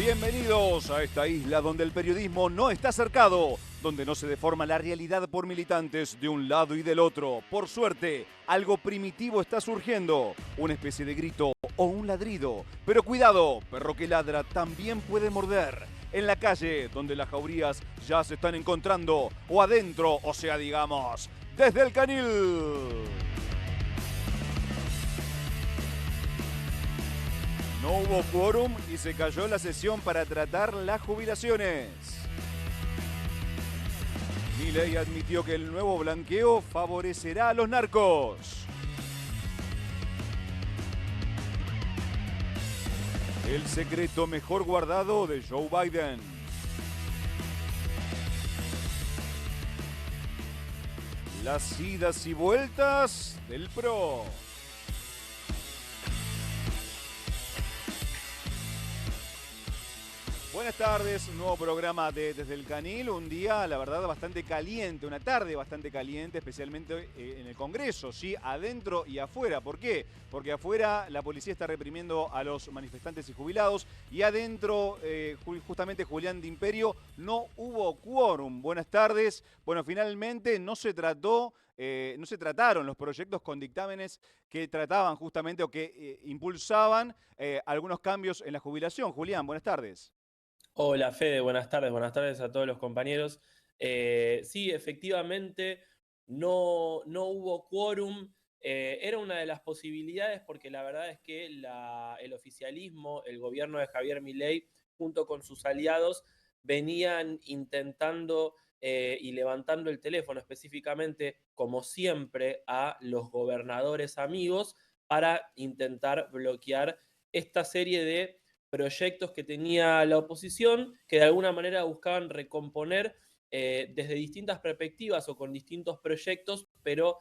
Bienvenidos a esta isla donde el periodismo no está cercado, donde no se deforma la realidad por militantes de un lado y del otro. Por suerte, algo primitivo está surgiendo, una especie de grito o un ladrido. Pero cuidado, perro que ladra también puede morder. En la calle, donde las jaurías ya se están encontrando, o adentro, o sea, digamos, desde el canil. No hubo quórum y se cayó la sesión para tratar las jubilaciones. Milei admitió que el nuevo blanqueo favorecerá a los narcos. El secreto mejor guardado de Joe Biden. Las idas y vueltas del PRO. Buenas tardes, un nuevo programa de Desde el Canil, un día, la verdad, bastante caliente, una tarde bastante caliente, especialmente en el Congreso, ¿sí? Adentro y afuera. ¿Por qué? Porque afuera la policía está reprimiendo a los manifestantes y jubilados y adentro, justamente Julián de Imperio, no hubo quórum. Buenas tardes. Bueno, finalmente no se trataron los proyectos con dictámenes que trataban justamente o que impulsaban algunos cambios en la jubilación. Julián, buenas tardes. Hola Fede, buenas tardes a todos los compañeros. Sí, efectivamente, no hubo quórum. Era una de las posibilidades porque la verdad es que el oficialismo, el gobierno de Javier Milei, junto con sus aliados, venían intentando y levantando el teléfono específicamente, como siempre, a los gobernadores amigos para intentar bloquear esta serie de proyectos que tenía la oposición, que de alguna manera buscaban recomponer desde distintas perspectivas o con distintos proyectos, pero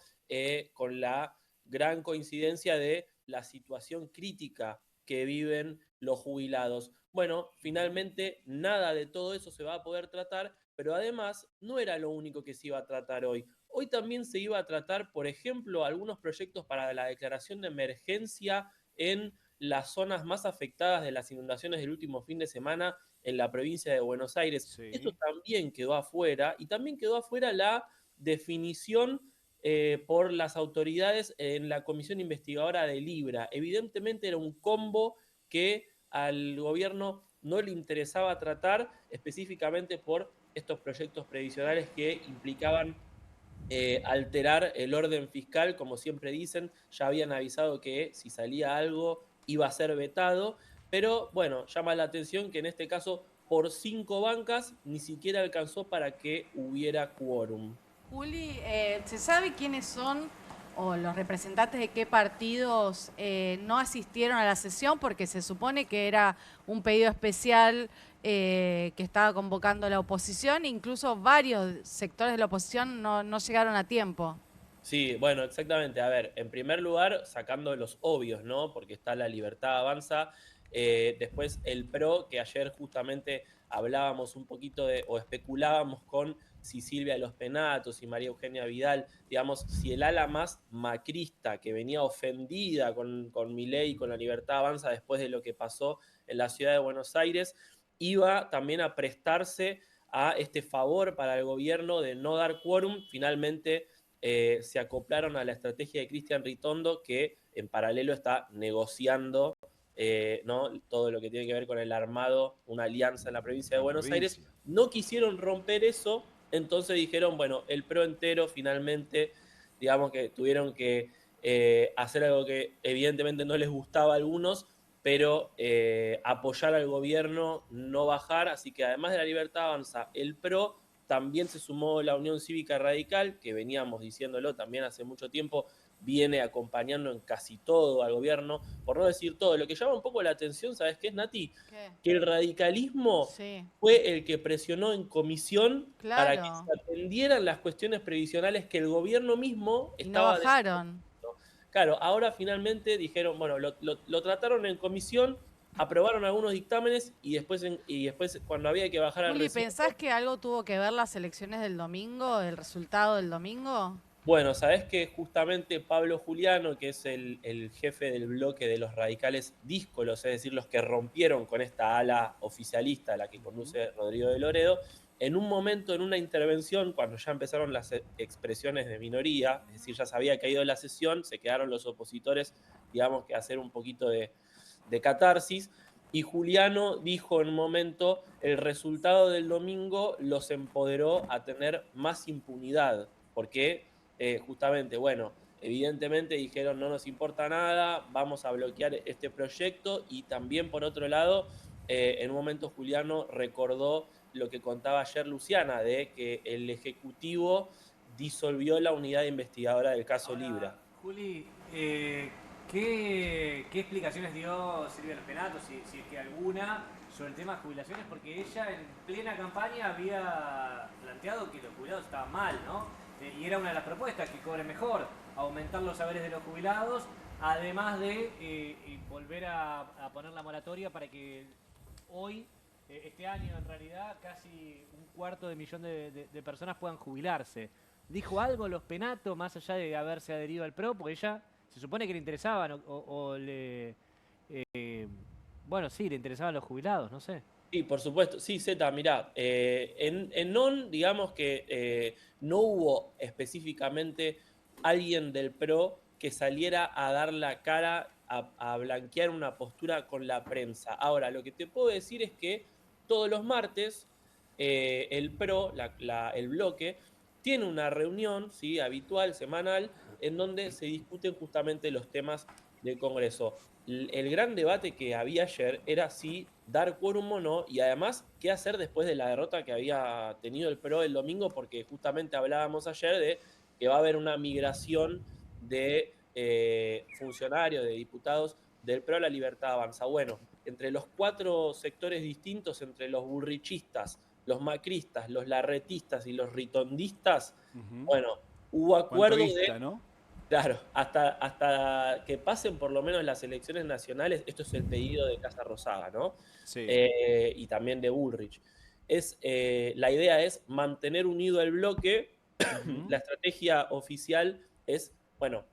con la gran coincidencia de la situación crítica que viven los jubilados. Bueno, finalmente nada de todo eso se va a poder tratar, pero además no era lo único que se iba a tratar hoy. Hoy también se iba a tratar, por ejemplo, algunos proyectos para la declaración de emergencia en las zonas más afectadas de las inundaciones del último fin de semana en la provincia de Buenos Aires. Eso Sí. también quedó afuera y también quedó afuera la definición por las autoridades en la comisión investigadora de Libra. Evidentemente era un combo que al gobierno no le interesaba tratar específicamente por estos proyectos previsionales que implicaban alterar el orden fiscal, como siempre dicen, ya habían avisado que si salía algo iba a ser vetado, pero bueno, llama la atención que en este caso por 5 bancas ni siquiera alcanzó para que hubiera quórum. Juli, ¿se sabe quiénes son o los representantes de qué partidos no asistieron a la sesión? Porque se supone que era un pedido especial que estaba convocando la oposición, incluso varios sectores de la oposición no llegaron a tiempo. Sí, bueno, exactamente. A ver, en primer lugar, sacando los obvios, ¿no? Porque está la Libertad Avanza. Después el PRO, que ayer justamente hablábamos un poquito de, o especulábamos con si Silvia Los Penatos y María Eugenia Vidal, digamos, si el ala más macrista que venía ofendida con Milei y con la Libertad Avanza después de lo que pasó en la ciudad de Buenos Aires, iba también a prestarse a este favor para el gobierno de no dar quórum. Finalmente se acoplaron a la estrategia de Cristian Ritondo, que en paralelo está negociando ¿no? todo lo que tiene que ver con el armado, una alianza en la provincia de La Buenos Aires. provincia. No quisieron romper eso, entonces dijeron, bueno, el PRO entero finalmente, digamos que tuvieron que hacer algo que evidentemente no les gustaba a algunos, pero apoyar al gobierno, no bajar, así que además de la Libertad Avanza, el PRO también se sumó la Unión Cívica Radical, que veníamos diciéndolo también hace mucho tiempo, viene acompañando en casi todo al gobierno, por no decir todo. Lo que llama un poco la atención, ¿sabes qué es, Nati? ¿Qué? Que el radicalismo Sí, fue el que presionó en comisión para que claro. se atendieran las cuestiones previsionales que el gobierno mismo Y no estaba desarrollando. bajaron. Claro, ahora finalmente dijeron, bueno, lo trataron en comisión, aprobaron algunos dictámenes y después cuando había que bajar al Juli, recinto. ¿pensás que algo tuvo que ver las elecciones del domingo, el resultado del domingo? Bueno, sabés que justamente Pablo Juliano, que es el jefe del bloque de los radicales díscolos, es decir, los que rompieron con esta ala oficialista, la que conduce Rodrigo de Loredo, en un momento, en una intervención, cuando ya empezaron las expresiones de minoría, es decir, ya se había caído la sesión, se quedaron los opositores, digamos que a hacer un poquito de catarsis, y Juliano dijo en un momento, el resultado del domingo los empoderó a tener más impunidad, porque justamente, bueno, evidentemente dijeron no nos importa nada, vamos a bloquear este proyecto y también por otro lado, en un momento Juliano recordó lo que contaba ayer Luciana, de que el Ejecutivo disolvió la unidad investigadora del caso Ahora, Libra. Juli, ¿qué explicaciones dio Silvia Penato, si es que alguna, sobre el tema de jubilaciones? Porque ella en plena campaña había planteado que los jubilados estaban mal, ¿no? Y era una de las propuestas, que cobren mejor, aumentar los saberes de los jubilados, además de volver a poner la moratoria para que hoy, este año en realidad, casi 1/4 de personas puedan jubilarse. ¿Dijo algo los Penato más allá de haberse adherido al PRO? Porque ella se supone que le interesaban o le... bueno, sí, le interesaban los jubilados, no sé. Sí, por supuesto. Sí, Zeta, mirá, en NON, digamos que no hubo específicamente alguien del PRO que saliera a dar la cara, a blanquear una postura con la prensa. Ahora, lo que te puedo decir es que todos los martes el PRO, el bloque, tiene una reunión, ¿sí?, habitual, semanal, en donde se discuten justamente los temas del Congreso. El gran debate que había ayer era si dar quórum o no, y además qué hacer después de la derrota que había tenido el PRO el domingo, porque justamente hablábamos ayer de que va a haber una migración de funcionarios, de diputados del PRO a la Libertad Avanza. Bueno, entre los 4 sectores distintos, entre los burrichistas, los macristas, los larretistas y los ritondistas, bueno, hubo acuerdo Cuantoísta, de... ¿no? Claro, hasta que pasen por lo menos las elecciones nacionales, esto es el pedido de Casa Rosada, ¿no? Sí. Y también de Bullrich. La idea es mantener unido el bloque. La estrategia oficial es, bueno,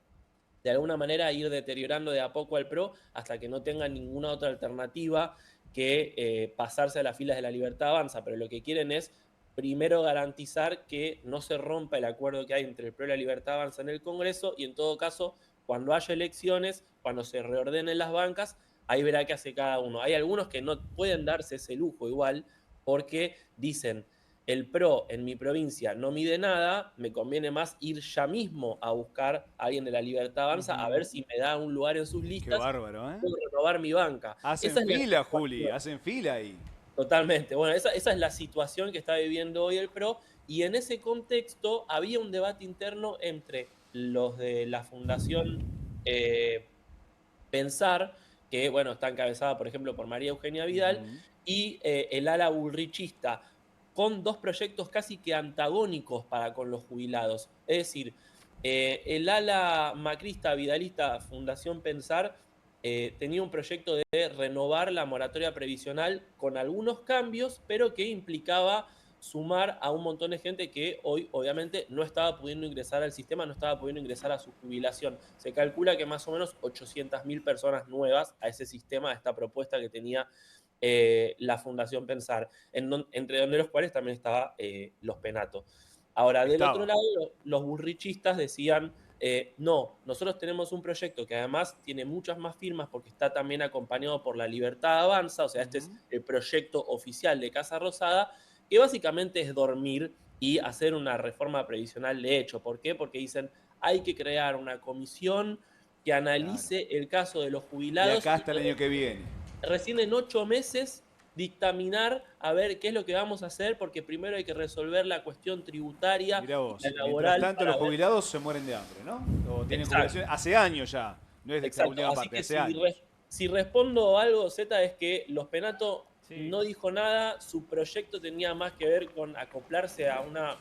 de alguna manera ir deteriorando de a poco al PRO hasta que no tenga ninguna otra alternativa que pasarse a las filas de la Libertad Avanza. Pero lo que quieren es primero garantizar que no se rompa el acuerdo que hay entre el PRO y la Libertad Avanza en el Congreso, y en todo caso, cuando haya elecciones, cuando se reordenen las bancas, ahí verá qué hace cada uno. Hay algunos que no pueden darse ese lujo igual, porque dicen, el PRO en mi provincia no mide nada, me conviene más ir ya mismo a buscar a alguien de la Libertad Avanza, a ver si me da un lugar en sus Qué listas, bárbaro, ¿eh? puedo renovar mi banca. Hacen Esa es la fila, Juli, situación. hacen fila ahí. Totalmente. Bueno, esa es la situación que está viviendo hoy el PRO, y en ese contexto había un debate interno entre los de la Fundación Pensar, que bueno, está encabezada, por ejemplo, por María Eugenia Vidal, y el ala bullrichista, con 2 proyectos casi que antagónicos para con los jubilados. Es decir, el ala macrista, vidalista, Fundación Pensar, tenía un proyecto de renovar la moratoria previsional con algunos cambios, pero que implicaba sumar a un montón de gente que hoy obviamente no estaba pudiendo ingresar al sistema, no estaba pudiendo ingresar a su jubilación. Se calcula que más o menos 800.000 personas nuevas a ese sistema, a esta propuesta que tenía la Fundación Pensar, entre donde los cuales también estaba los Penato. Ahora, del otro lado, los burrichistas decían, no, nosotros tenemos un proyecto que además tiene muchas más firmas porque está también acompañado por la Libertad Avanza, o sea, este es el proyecto oficial de Casa Rosada, que básicamente es dormir y hacer una reforma previsional de hecho. ¿Por qué? Porque dicen, hay que crear una comisión que analice el caso de los De jubilados acá y hasta el año que viene. recién en 8 meses dictaminar a ver qué es lo que vamos a hacer, porque primero hay que resolver la cuestión tributaria Mirá y la vos. Mientras laboral tanto, para los ver. jubilados se mueren de hambre, ¿no? O tienen Exacto. jubilación hace años ya. No es de esta Exacto, última así parte, que hace años. si respondo algo, Z, es que los Penato Sí. no dijo nada, su proyecto tenía más que ver con acoplarse a una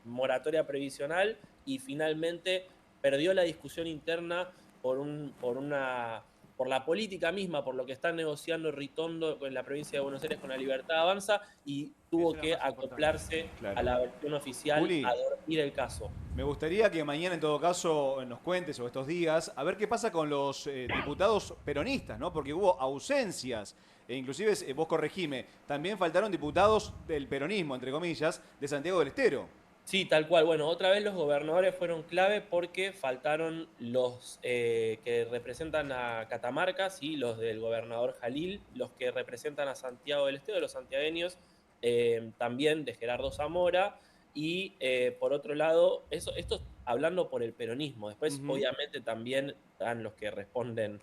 moratoria previsional y finalmente perdió la discusión interna por por la política misma, por lo que está negociando Ritondo en la provincia de Buenos Aires con la Libertad Avanza, y tuvo que acoplarse a la versión oficial Juli, a dormir el caso. me gustaría que mañana, en todo caso, nos cuentes, o estos días, a ver qué pasa con los diputados peronistas, ¿no? Porque hubo ausencias, e inclusive, vos corregime, también faltaron diputados del peronismo, entre comillas, de Santiago del Estero. Sí, tal cual. Bueno, otra vez los gobernadores fueron clave porque faltaron los que representan a Catamarca, ¿sí? Los del gobernador Jalil, los que representan a Santiago del Estero, los santiagueños, también de Gerardo Zamora, y por otro lado, esto hablando por el peronismo. Después, obviamente, también están los que responden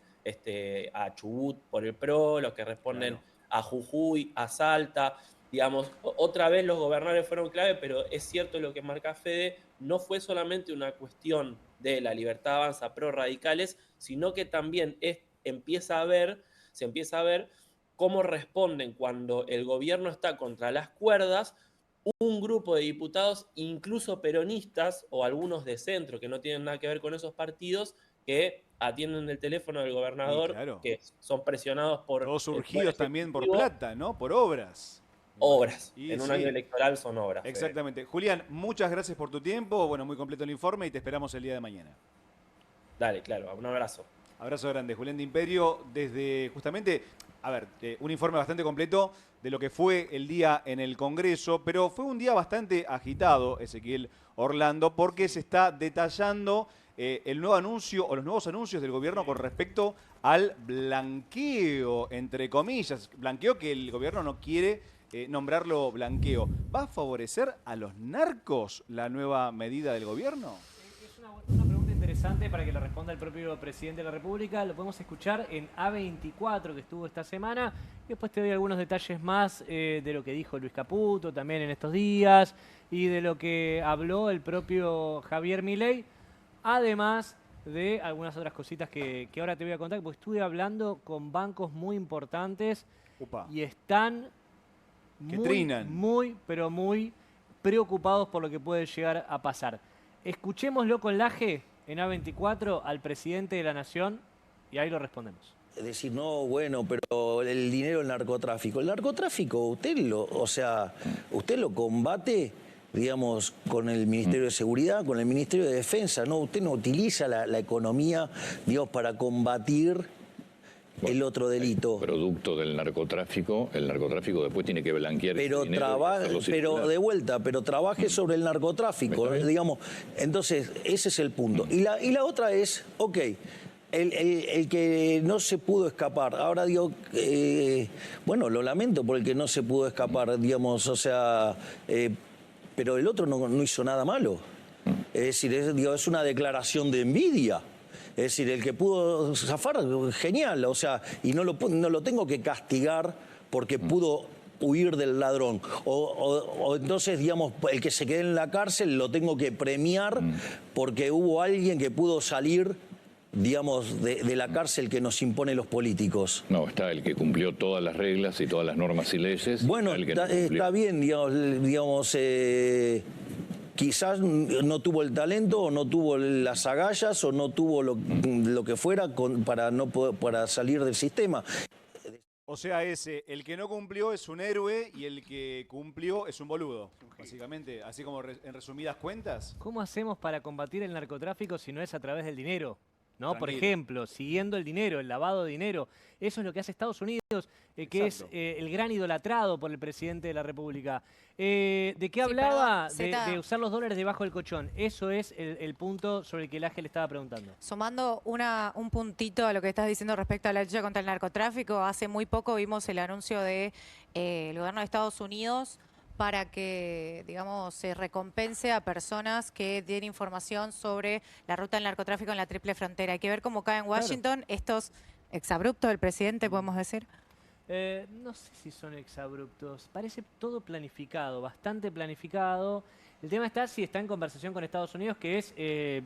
a Chubut por el PRO, los que responden a Jujuy, a Salta. Digamos, otra vez los gobernadores fueron clave, pero es cierto lo que marca Fede, no fue solamente una cuestión de la Libertad Avanza pro radicales, sino que también se empieza a ver cómo responden cuando el gobierno está contra las cuerdas, un grupo de diputados, incluso peronistas o algunos de centro que no tienen nada que ver con esos partidos, que atienden el teléfono del gobernador, que son presionados por... Todos surgidos también por plata, ¿no? Por obras. Obras. En un año electoral son obras. Exactamente. Julián, muchas gracias por tu tiempo. Bueno, muy completo el informe y te esperamos el día de mañana. Dale, claro. Un abrazo. Abrazo grande. Julián de Imperio, desde justamente, un informe bastante completo de lo que fue el día en el Congreso, pero fue un día bastante agitado, Ezequiel Orlando, porque se está detallando el nuevo anuncio o los nuevos anuncios del gobierno con respecto al blanqueo, entre comillas. Blanqueo que el gobierno no quiere nombrarlo blanqueo. ¿Va a favorecer a los narcos la nueva medida del gobierno? Es una pregunta interesante para que la responda el propio presidente de la República. Lo podemos escuchar en A24, que estuvo esta semana. Y después te doy algunos detalles más de lo que dijo Luis Caputo también en estos días y de lo que habló el propio Javier Milei. Además de algunas otras cositas que ahora te voy a contar, porque estuve hablando con bancos muy importantes y están muy, pero muy preocupados por lo que puede llegar a pasar. Escuchémoslo con Laje en A24 al presidente de la Nación y ahí lo respondemos. Es decir, no, bueno, pero el dinero del narcotráfico. El narcotráfico, usted lo combate, digamos, con el Ministerio de Seguridad, con el Ministerio de Defensa. No, usted no utiliza la economía, digamos, para combatir el otro delito. Producto del narcotráfico, el narcotráfico después tiene que blanquear pero ese dinero, pero trabaje sobre el narcotráfico, digamos. Entonces, ese es el punto. Y la otra es, ok, el que no se pudo escapar. Ahora digo, bueno, lo lamento por el que no se pudo escapar, digamos, o sea, pero el otro no hizo nada malo. Es decir, es una declaración de envidia. Es decir, el que pudo zafar, genial, o sea, y no lo tengo que castigar porque pudo huir del ladrón. O entonces, digamos, el que se quede en la cárcel lo tengo que premiar porque hubo alguien que pudo salir, digamos, de la cárcel que nos imponen los políticos. No, está el que cumplió todas las reglas y todas las normas y leyes. Bueno, está bien, digamos quizás no tuvo el talento o no tuvo las agallas o no tuvo lo que fuera para salir del sistema. O sea, el que no cumplió es un héroe y el que cumplió es un boludo, básicamente, así como en resumidas cuentas. ¿Cómo hacemos para combatir el narcotráfico si no es a través del dinero? ¿No? Tranquilo. Por ejemplo, siguiendo el dinero, el lavado de dinero. Eso es lo que hace Estados Unidos, que es el gran idolatrado por el presidente de la República. ¿De qué hablaba? De usar los dólares debajo del colchón. Eso es el punto sobre el que el Ángel estaba preguntando. Sumando un puntito a lo que estás diciendo respecto a la lucha contra el narcotráfico, hace muy poco vimos el anuncio del gobierno de Estados Unidos para que, digamos, se recompense a personas que den información sobre la ruta del narcotráfico en la triple frontera. Hay que ver cómo cae en Washington estos exabruptos del presidente, podemos decir. No sé si son exabruptos. Parece todo planificado, bastante planificado. El tema está si está en conversación con Estados Unidos, que es,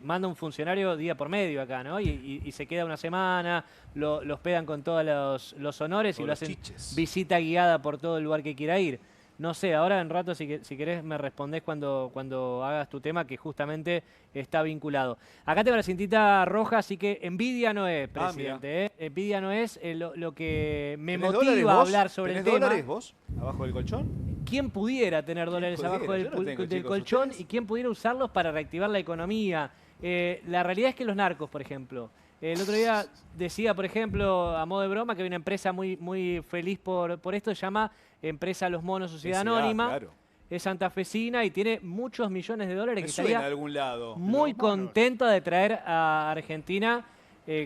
manda un funcionario día por medio acá, ¿no? Y se queda una semana, lo hospedan con todos los honores y lo hacen visita guiada por todo el lugar que quiera ir. No sé, ahora en rato si querés me respondés cuando hagas tu tema, que justamente está vinculado. Acá tengo la cintita roja, así que envidia no es, presidente. Envidia no es lo que me motiva a hablar sobre el tema. ¿Tenés dólares vos abajo del colchón? ¿Quién pudiera tener dólares abajo del colchón y quién pudiera usarlos para reactivar la economía? La realidad es que los narcos, por ejemplo. El otro día decía, por ejemplo, a modo de broma, que hay una empresa muy feliz por esto, se llama Empresa Los Monos Sociedad Anónima. Claro. Es santafesina y tiene muchos millones de dólares. Me Que suena estaría de algún lado. muy contenta de traer a Argentina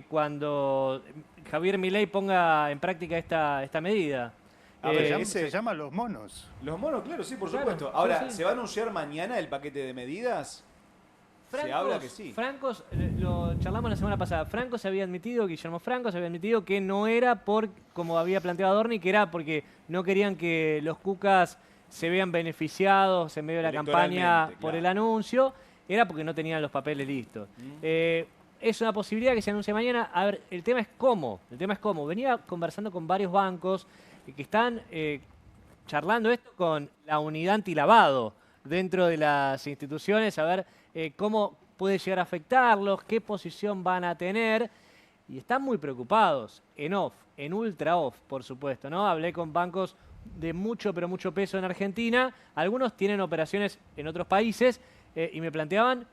cuando Javier Milei ponga en práctica esta medida. Se llama Los Monos. Los monos, claro, sí, por Claro, supuesto. Ahora, sí. ¿se va a anunciar mañana el paquete de medidas? Se habla que sí. Francos, lo charlamos la semana pasada. Franco se había admitido, Guillermo Franco se había admitido que no era como había planteado Adorni, que era porque no querían que los cucas se vean beneficiados en medio de la campaña por el anuncio, era porque no tenían los papeles listos. Es una posibilidad que se anuncie mañana. A ver, el tema es cómo. Venía conversando con varios bancos que están charlando esto con la unidad antilavado dentro de las instituciones, a ver cómo puede llegar a afectarlos, qué posición van a tener, y están muy preocupados, en ultra off, por supuesto, ¿no? Hablé con bancos de mucho, pero mucho peso en Argentina, algunos tienen operaciones en otros países, y me planteaban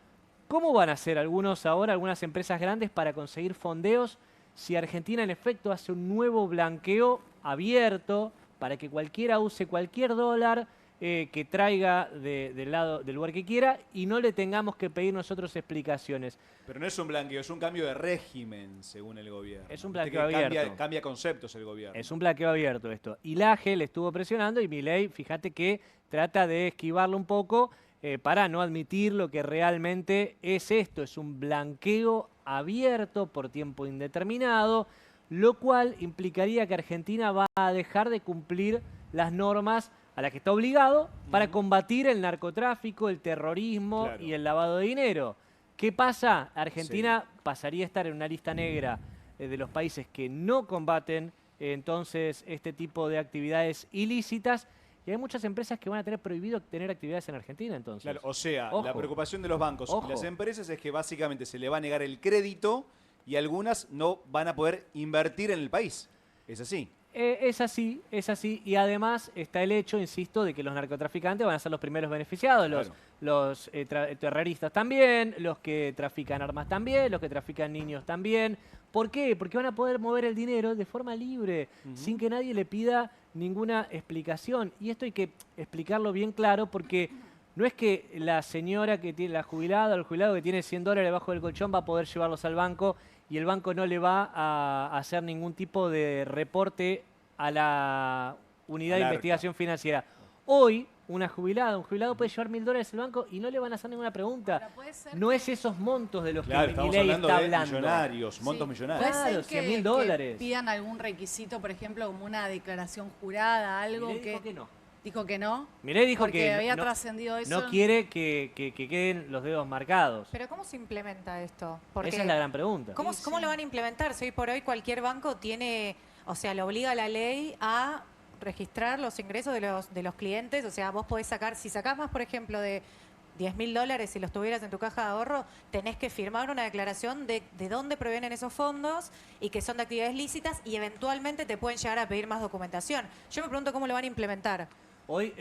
cómo van a hacer algunas empresas grandes para conseguir fondeos si Argentina en efecto hace un nuevo blanqueo abierto para que cualquiera use cualquier dólar que traiga del lugar que quiera y no le tengamos que pedir nosotros explicaciones. Pero no es un blanqueo, es un cambio de régimen, según el gobierno. Es un blanqueo abierto. Cambia conceptos el gobierno. Es un blanqueo abierto esto. Y la AGE le estuvo presionando y Milei, fíjate que trata de esquivarlo un poco para no admitir lo que realmente es esto. Es un blanqueo abierto por tiempo indeterminado, lo cual implicaría que Argentina va a dejar de cumplir las normas a las que está obligado para combatir el narcotráfico, el terrorismo y el lavado de dinero. ¿Qué pasa? Argentina pasaría a estar en una lista negra de los países que no combaten entonces este tipo de actividades ilícitas, y hay muchas empresas que van a tener prohibido tener actividades en Argentina entonces. Claro, o sea, Ojo. la preocupación de los bancos Ojo. y las empresas es que básicamente se le va a negar el crédito y algunas no van a poder invertir en el país. ¿Es así? Es así, y además está el hecho, insisto, de que los narcotraficantes van a ser los primeros beneficiados, los terroristas también, los que trafican armas también, los que trafican niños también. ¿Por qué? Porque van a poder mover el dinero de forma libre, sin que nadie le pida ninguna explicación. Y esto hay que explicarlo bien claro porque no es que la señora que tiene, la jubilada o el jubilado que tiene $100 debajo del colchón va a poder llevarlos al banco y el banco no le va a hacer ningún tipo de reporte a la unidad de investigación financiera. Hoy, un jubilado puede llevar $1.000 al banco y no le van a hacer ninguna pregunta. No es esos montos de los que Milei está hablando. Millonarios, montos millonarios. Puede ser Claro, $100.000. que pidan algún requisito, por ejemplo, como una declaración jurada, algo Milei que... dijo que no. ¿Dijo que no? Milei dijo porque que había no, trascendido eso. no quiere que queden los dedos marcados. Pero ¿cómo se implementa esto? Porque esa es la gran pregunta. ¿Cómo lo van a implementar? Si hoy por hoy cualquier banco tiene, o sea, le obliga la ley a registrar los ingresos de los clientes, o sea, vos podés sacar, si sacás más, por ejemplo, de $10.000 si los tuvieras en tu caja de ahorro, tenés que firmar una declaración de dónde provienen esos fondos y que son de actividades lícitas y eventualmente te pueden llegar a pedir más documentación. Yo me pregunto cómo lo van a implementar. Hoy,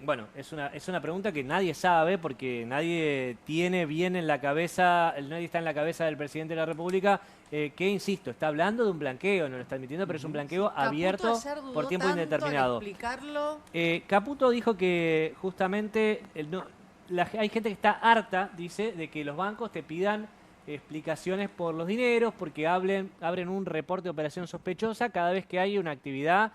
bueno, es una pregunta que nadie sabe porque nadie tiene bien en la cabeza, nadie está en la cabeza del presidente de la República, que, insisto, está hablando de un blanqueo, no lo está admitiendo, pero es un blanqueo abierto por tiempo indeterminado. Explicarlo. Caputo dijo que justamente hay gente que está harta, dice, de que los bancos te pidan explicaciones por los dineros porque abren un reporte de operación sospechosa cada vez que hay una actividad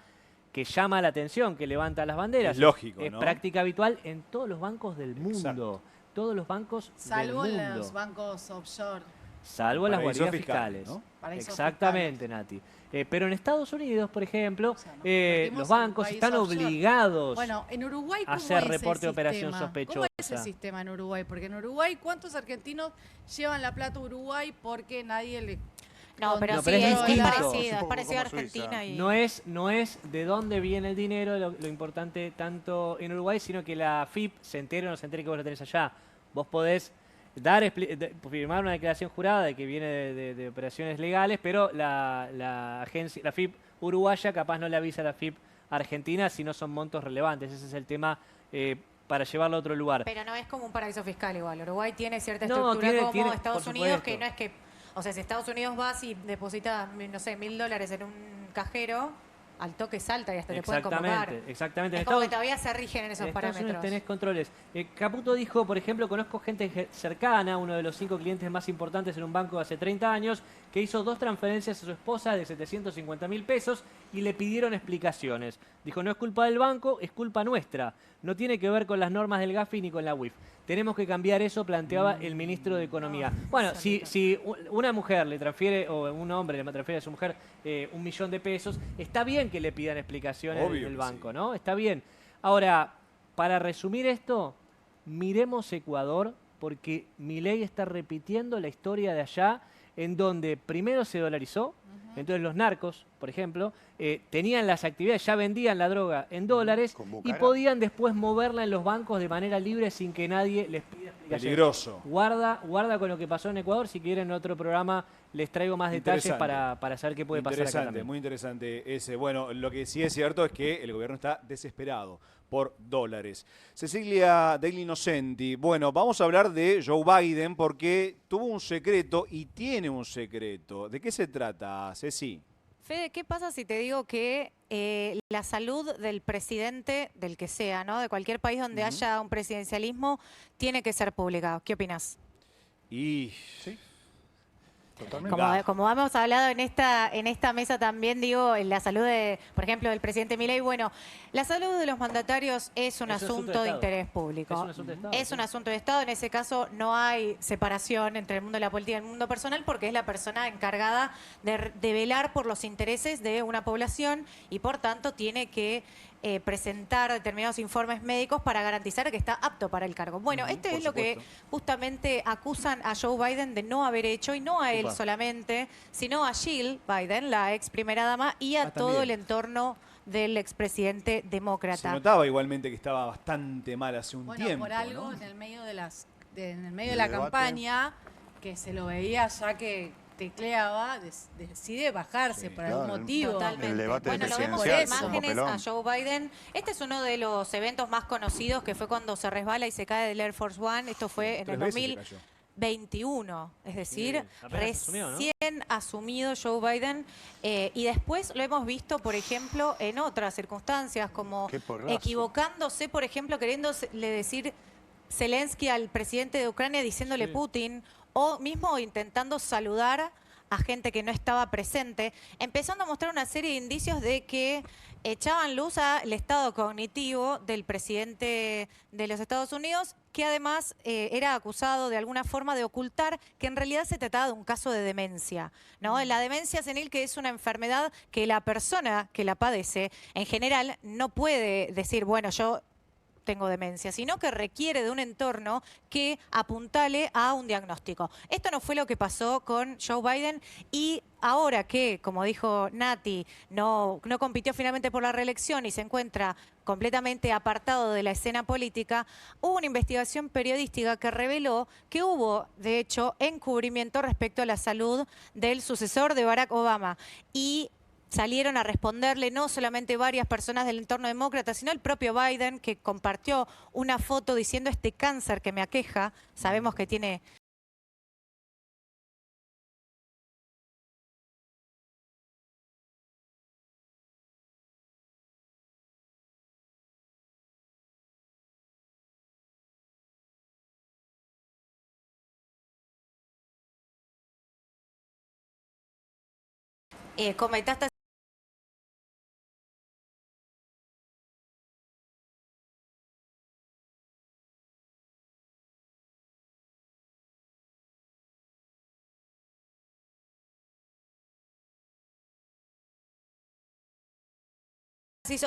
que llama la atención, que levanta las banderas. Es lógico, es ¿no? práctica habitual en todos los bancos del mundo. Exacto. Todos los bancos Salvo del mundo. los bancos offshore. Salvo las Paraísos guaridas fiscales, fiscales. ¿no? Paraísos Exactamente, Nati. Pero en Estados Unidos, por ejemplo, O sea, nos convertimos los en un bancos país están offshore. obligados Bueno, en Uruguay, a ¿cómo hacer es reporte de el operación sistema? sospechosa. ¿Cómo es el sistema en Uruguay? Porque en Uruguay, ¿cuántos argentinos llevan la plata a Uruguay porque nadie le... No, pero No, sí, pero es es distinto. parecido, Es es un parecido a poco como Suiza. Argentina. Y... No es de dónde viene el dinero lo importante tanto en Uruguay, sino que la AFIP se entere o no se entere que vos lo tenés allá. Vos podés firmar una declaración jurada de que viene de operaciones legales, pero la agencia, la AFIP uruguaya capaz no le avisa a la AFIP argentina si no son montos relevantes. Ese es el tema para llevarlo a otro lugar. Pero no es como un paraíso fiscal igual. Uruguay tiene cierta No, estructura como tiene, Estados por Unidos, supuesto. que no es que... O sea, si Estados Unidos vas y depositas, no sé, $1000 en un cajero, al toque salta y hasta te pueden convocar. Exactamente. Es como que todavía se rigen en esos Estados Unidos parámetros. tenés controles. Caputo dijo, por ejemplo, conozco gente cercana, uno de los 5 clientes más importantes en un banco de hace 30 años, que hizo 2 transferencias a su esposa de 750.000 pesos y le pidieron explicaciones. Dijo, no es culpa del banco, es culpa nuestra. No tiene que ver con las normas del GAFI ni con la UIF. Tenemos que cambiar eso, planteaba el ministro de Economía. Bueno, si una mujer le transfiere, o un hombre le transfiere a su mujer $1.000.000 de pesos, está bien que le pidan explicaciones del banco, ¿no? Está bien. Ahora, para resumir esto, miremos Ecuador, porque Milei está repitiendo la historia de allá, en donde primero se dolarizó, entonces los narcos, por ejemplo, tenían las actividades, ya vendían la droga en dólares y podían después moverla en los bancos de manera libre sin que nadie les pida explicaciones. Peligroso. Guarda con lo que pasó en Ecuador. Si quieren en otro programa les traigo más detalles para saber qué puede pasar acá también. Muy interesante ese. Bueno, lo que sí es cierto es que el gobierno está desesperado por dólares. Cecilia Degli Innocenti. Bueno, vamos a hablar de Joe Biden porque tuvo un secreto y tiene un secreto. ¿De qué se trata, Ceci? Fede, ¿qué pasa si te digo que la salud del presidente, del que sea, ¿no? De cualquier país donde haya un presidencialismo, tiene que ser pública? ¿Qué opinas? Y... Sí. Totalmente. Como hemos hablado en esta mesa también, digo, en la salud, por ejemplo, del presidente Milei, bueno, la salud de los mandatarios es un asunto de interés público. Es un asunto de Estado. Es un asunto de Estado. En ese caso no hay separación entre el mundo de la política y el mundo personal porque es la persona encargada de velar por los intereses de una población y por tanto tiene que presentar determinados informes médicos para garantizar que está apto para el cargo. Bueno, esto es lo que justamente acusan a Joe Biden de no haber hecho, y no a él solamente, sino a Jill Biden, la ex primera dama, y a todo el entorno del expresidente demócrata. Se notaba igualmente que estaba bastante mal hace un tiempo. Por algo, ¿no? en el medio de la campaña, que se lo veía ya que tecleaba, decide bajarse por algún motivo. Totalmente. El debate bueno, lo vemos presidencial, en imágenes como a Joe Biden. Este es uno de los eventos más conocidos, que fue cuando se resbala y se cae del Air Force One. Esto fue en el 2021, es decir, recién asumido Joe Biden. Y después lo hemos visto, por ejemplo, en otras circunstancias, como equivocándose, por ejemplo, queriéndole decir Zelensky al presidente de Ucrania, diciéndole Putin, o mismo intentando saludar a gente que no estaba presente, empezando a mostrar una serie de indicios de que echaban luz al estado cognitivo del presidente de los Estados Unidos, que además era acusado de alguna forma de ocultar que en realidad se trataba de un caso de demencia, ¿no? La demencia senil, que es una enfermedad que la persona que la padece en general no puede decir, bueno, yo tengo demencia, sino que requiere de un entorno que apuntale a un diagnóstico. Esto no fue lo que pasó con Joe Biden, y ahora que, como dijo Nati, no compitió finalmente por la reelección y se encuentra completamente apartado de la escena política, hubo una investigación periodística que reveló que hubo, de hecho, encubrimiento respecto a la salud del sucesor de Barack Obama. Y salieron a responderle no solamente varias personas del entorno demócrata, sino el propio Biden, que compartió una foto diciendo: este cáncer que me aqueja, sabemos que tiene comentaste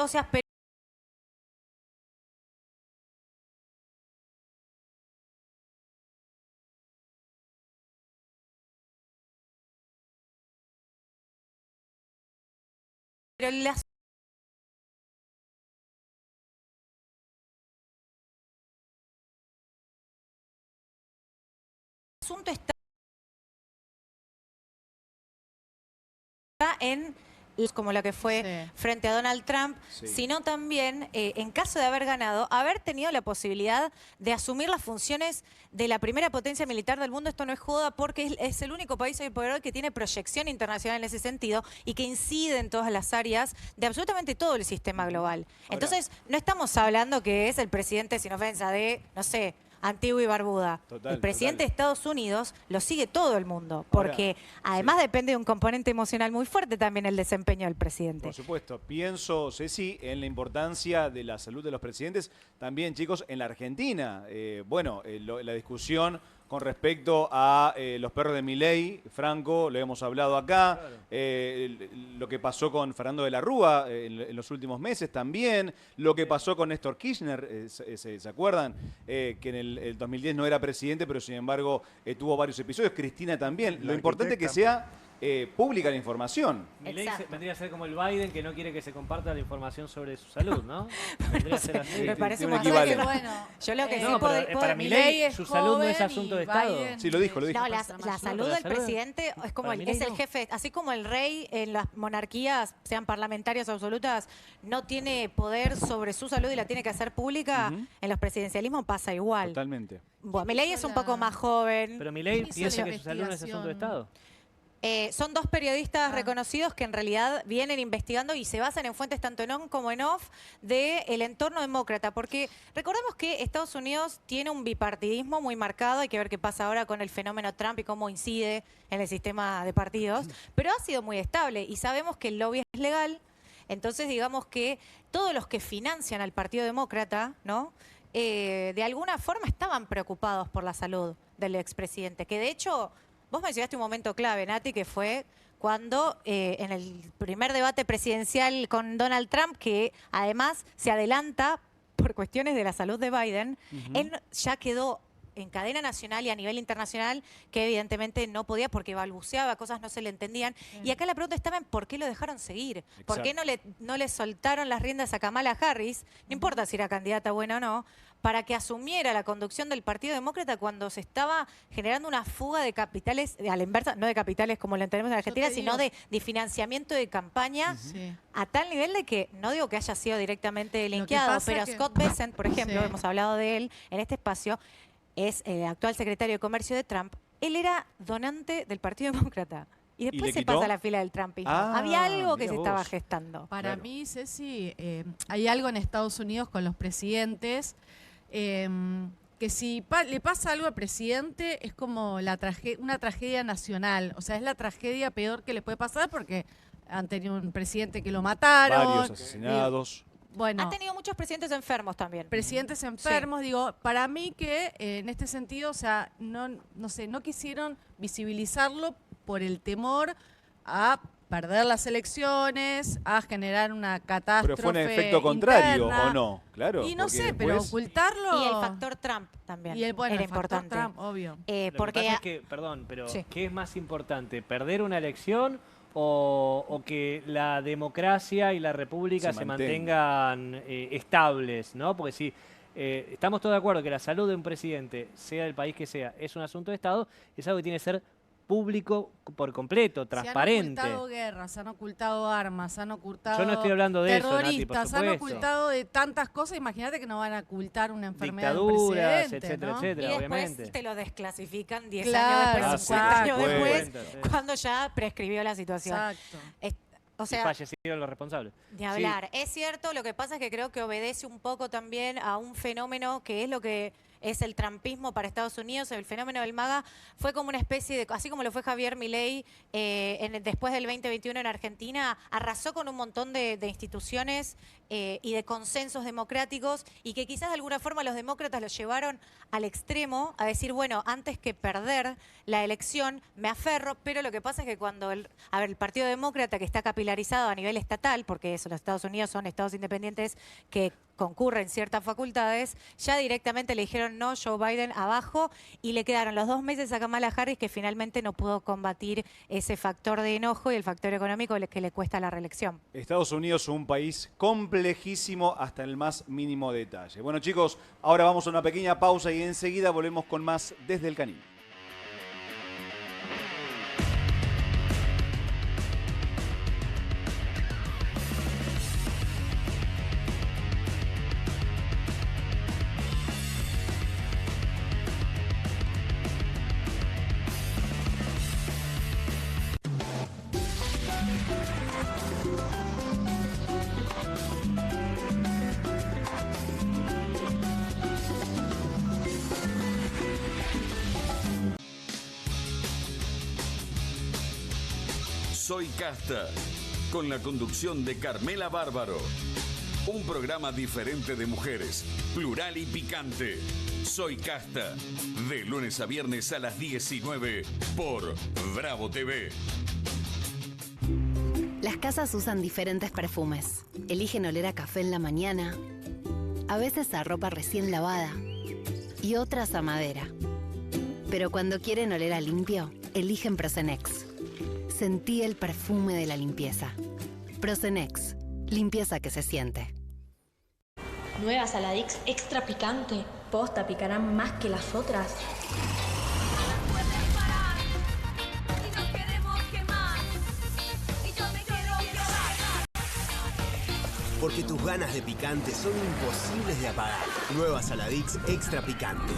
óseas el asunto está en como lo que fue frente a Donald Trump, sino también, en caso de haber ganado, haber tenido la posibilidad de asumir las funciones de la primera potencia militar del mundo. Esto no es joda porque es el único país hoy por hoy que tiene proyección internacional en ese sentido y que incide en todas las áreas de absolutamente todo el sistema global. Entonces, no estamos hablando que es el presidente, sin ofensa, de, no sé, Antigua y Barbuda. El presidente de Estados Unidos lo sigue todo el mundo, porque además depende de un componente emocional muy fuerte también el desempeño del presidente. Por supuesto. Pienso, Ceci, en la importancia de la salud de los presidentes. También, chicos, en la Argentina. La discusión con respecto a los perros de Milei, Franco, lo hemos hablado acá, lo que pasó con Fernando de la Rúa en los últimos meses también, lo que pasó con Néstor Kirchner, ¿se acuerdan? Que en el 2010 no era presidente, pero sin embargo tuvo varios episodios, Cristina también. Lo importante es que sea pública la información. Milei vendría a ser como el Biden que no quiere que se comparta la información sobre su salud, ¿no? Vendría a ser así. Me parece un equivalente. Yo lo que para Milei su salud no es asunto de Estado. Sí, lo dijo. No, la salud del presidente es como es el jefe, así como el rey en las monarquías, sean parlamentarias o absolutas, no tiene poder sobre su salud y la tiene que hacer pública, en los presidencialismos pasa igual. Totalmente. Bueno, Milei es un poco más joven. Pero Milei piensa que su salud no es asunto de Estado. Son dos periodistas reconocidos que en realidad vienen investigando y se basan en fuentes tanto en on como en off del entorno demócrata, porque recordemos que Estados Unidos tiene un bipartidismo muy marcado, hay que ver qué pasa ahora con el fenómeno Trump y cómo incide en el sistema de partidos, pero ha sido muy estable y sabemos que el lobby es legal, entonces digamos que todos los que financian al Partido Demócrata, ¿no? De alguna forma estaban preocupados por la salud del expresidente, que de hecho... Vos mencionaste un momento clave, Nati, que fue cuando en el primer debate presidencial con Donald Trump, que además se adelanta por cuestiones de la salud de Biden, él ya quedó en cadena nacional y a nivel internacional que evidentemente no podía porque balbuceaba, cosas no se le entendían. Y acá la pregunta estaba en por qué lo dejaron seguir. ¿Por qué no le soltaron las riendas a Kamala Harris? No importa si era candidata buena o no, para que asumiera la conducción del Partido Demócrata cuando se estaba generando una fuga de capitales, a la inversa, no de capitales como lo entendemos en Argentina, sino de financiamiento de campaña a tal nivel de que, no digo que haya sido directamente linkeado, pero Scott Bessent, por ejemplo, hemos hablado de él en este espacio, es el actual secretario de Comercio de Trump, él era donante del Partido Demócrata. Y después se pasa a la fila del trumpismo. Había algo que se estaba gestando. Para mí, Ceci, hay algo en Estados Unidos con los presidentes que si le pasa algo al presidente es como una tragedia nacional. O sea, es la tragedia peor que le puede pasar porque han tenido un presidente que lo mataron. Varios asesinados. Bueno, ha tenido muchos presidentes enfermos también. Presidentes enfermos, digo, para mí que en este sentido, o sea, no quisieron visibilizarlo por el temor a perder las elecciones, a generar una catástrofe. Pero fue un efecto contrario, interna. ¿o no? Claro. Y no sé, después... pero ocultarlo... Y el factor Trump también y era el importante. Factor Trump, obvio. Lo que pasa es que, perdón, pero ¿qué es más importante? ¿Perder una elección o que la democracia y la república se mantengan estables, ¿no? Porque si estamos todos de acuerdo que la salud de un presidente, sea del país que sea, es un asunto de Estado, es algo que tiene que ser público por completo, transparente. Se han ocultado guerras, se han ocultado armas, se han ocultado Yo no estoy hablando de eso, Nati, por terroristas, se han supuesto. ocultado de tantas cosas. Imagínate que no van a ocultar una enfermedad de un Dictaduras, presidente, etcétera, ¿no? etcétera, Y después obviamente. te lo desclasifican 10 Claro, años después, 50 años exacto. después, cuando ya prescribió la situación. Exacto. O sea, y fallecieron los responsables. de hablar. Es cierto, lo que pasa es que creo que obedece un poco también a un fenómeno que es lo que es el trumpismo para Estados Unidos. El fenómeno del MAGA fue como una especie de, así como lo fue Javier Milei después del 2021 en Argentina, arrasó con un montón de instituciones y de consensos democráticos y que quizás de alguna forma los demócratas los llevaron al extremo a decir, bueno, antes que perder la elección me aferro, pero lo que pasa es que cuando el Partido Demócrata, que está capilarizado a nivel estatal, porque eso, los Estados Unidos son estados independientes que concurre en ciertas facultades, ya directamente le dijeron no, Joe Biden abajo, y le quedaron los 2 meses a Kamala Harris, que finalmente no pudo combatir ese factor de enojo y el factor económico que le cuesta la reelección. Estados Unidos es un país complejísimo hasta el más mínimo detalle. Bueno, chicos, ahora vamos a una pequeña pausa y enseguida volvemos con más Desde el Canil. Soy Casta, con la conducción de Carmela Bárbaro. Un programa diferente de mujeres, plural y picante. Soy Casta, de lunes a viernes a las 19 por Bravo TV. Las casas usan diferentes perfumes. Eligen oler a café en la mañana, a veces a ropa recién lavada y otras a madera. Pero cuando quieren oler a limpio, eligen Prosenex. Sentí el perfume de la limpieza. Prosenex, limpieza que se siente. Nueva Saladix extra picante. Posta, picarán más que las otras. Porque tus ganas de picante son imposibles de apagar. Nueva Saladix extra picante.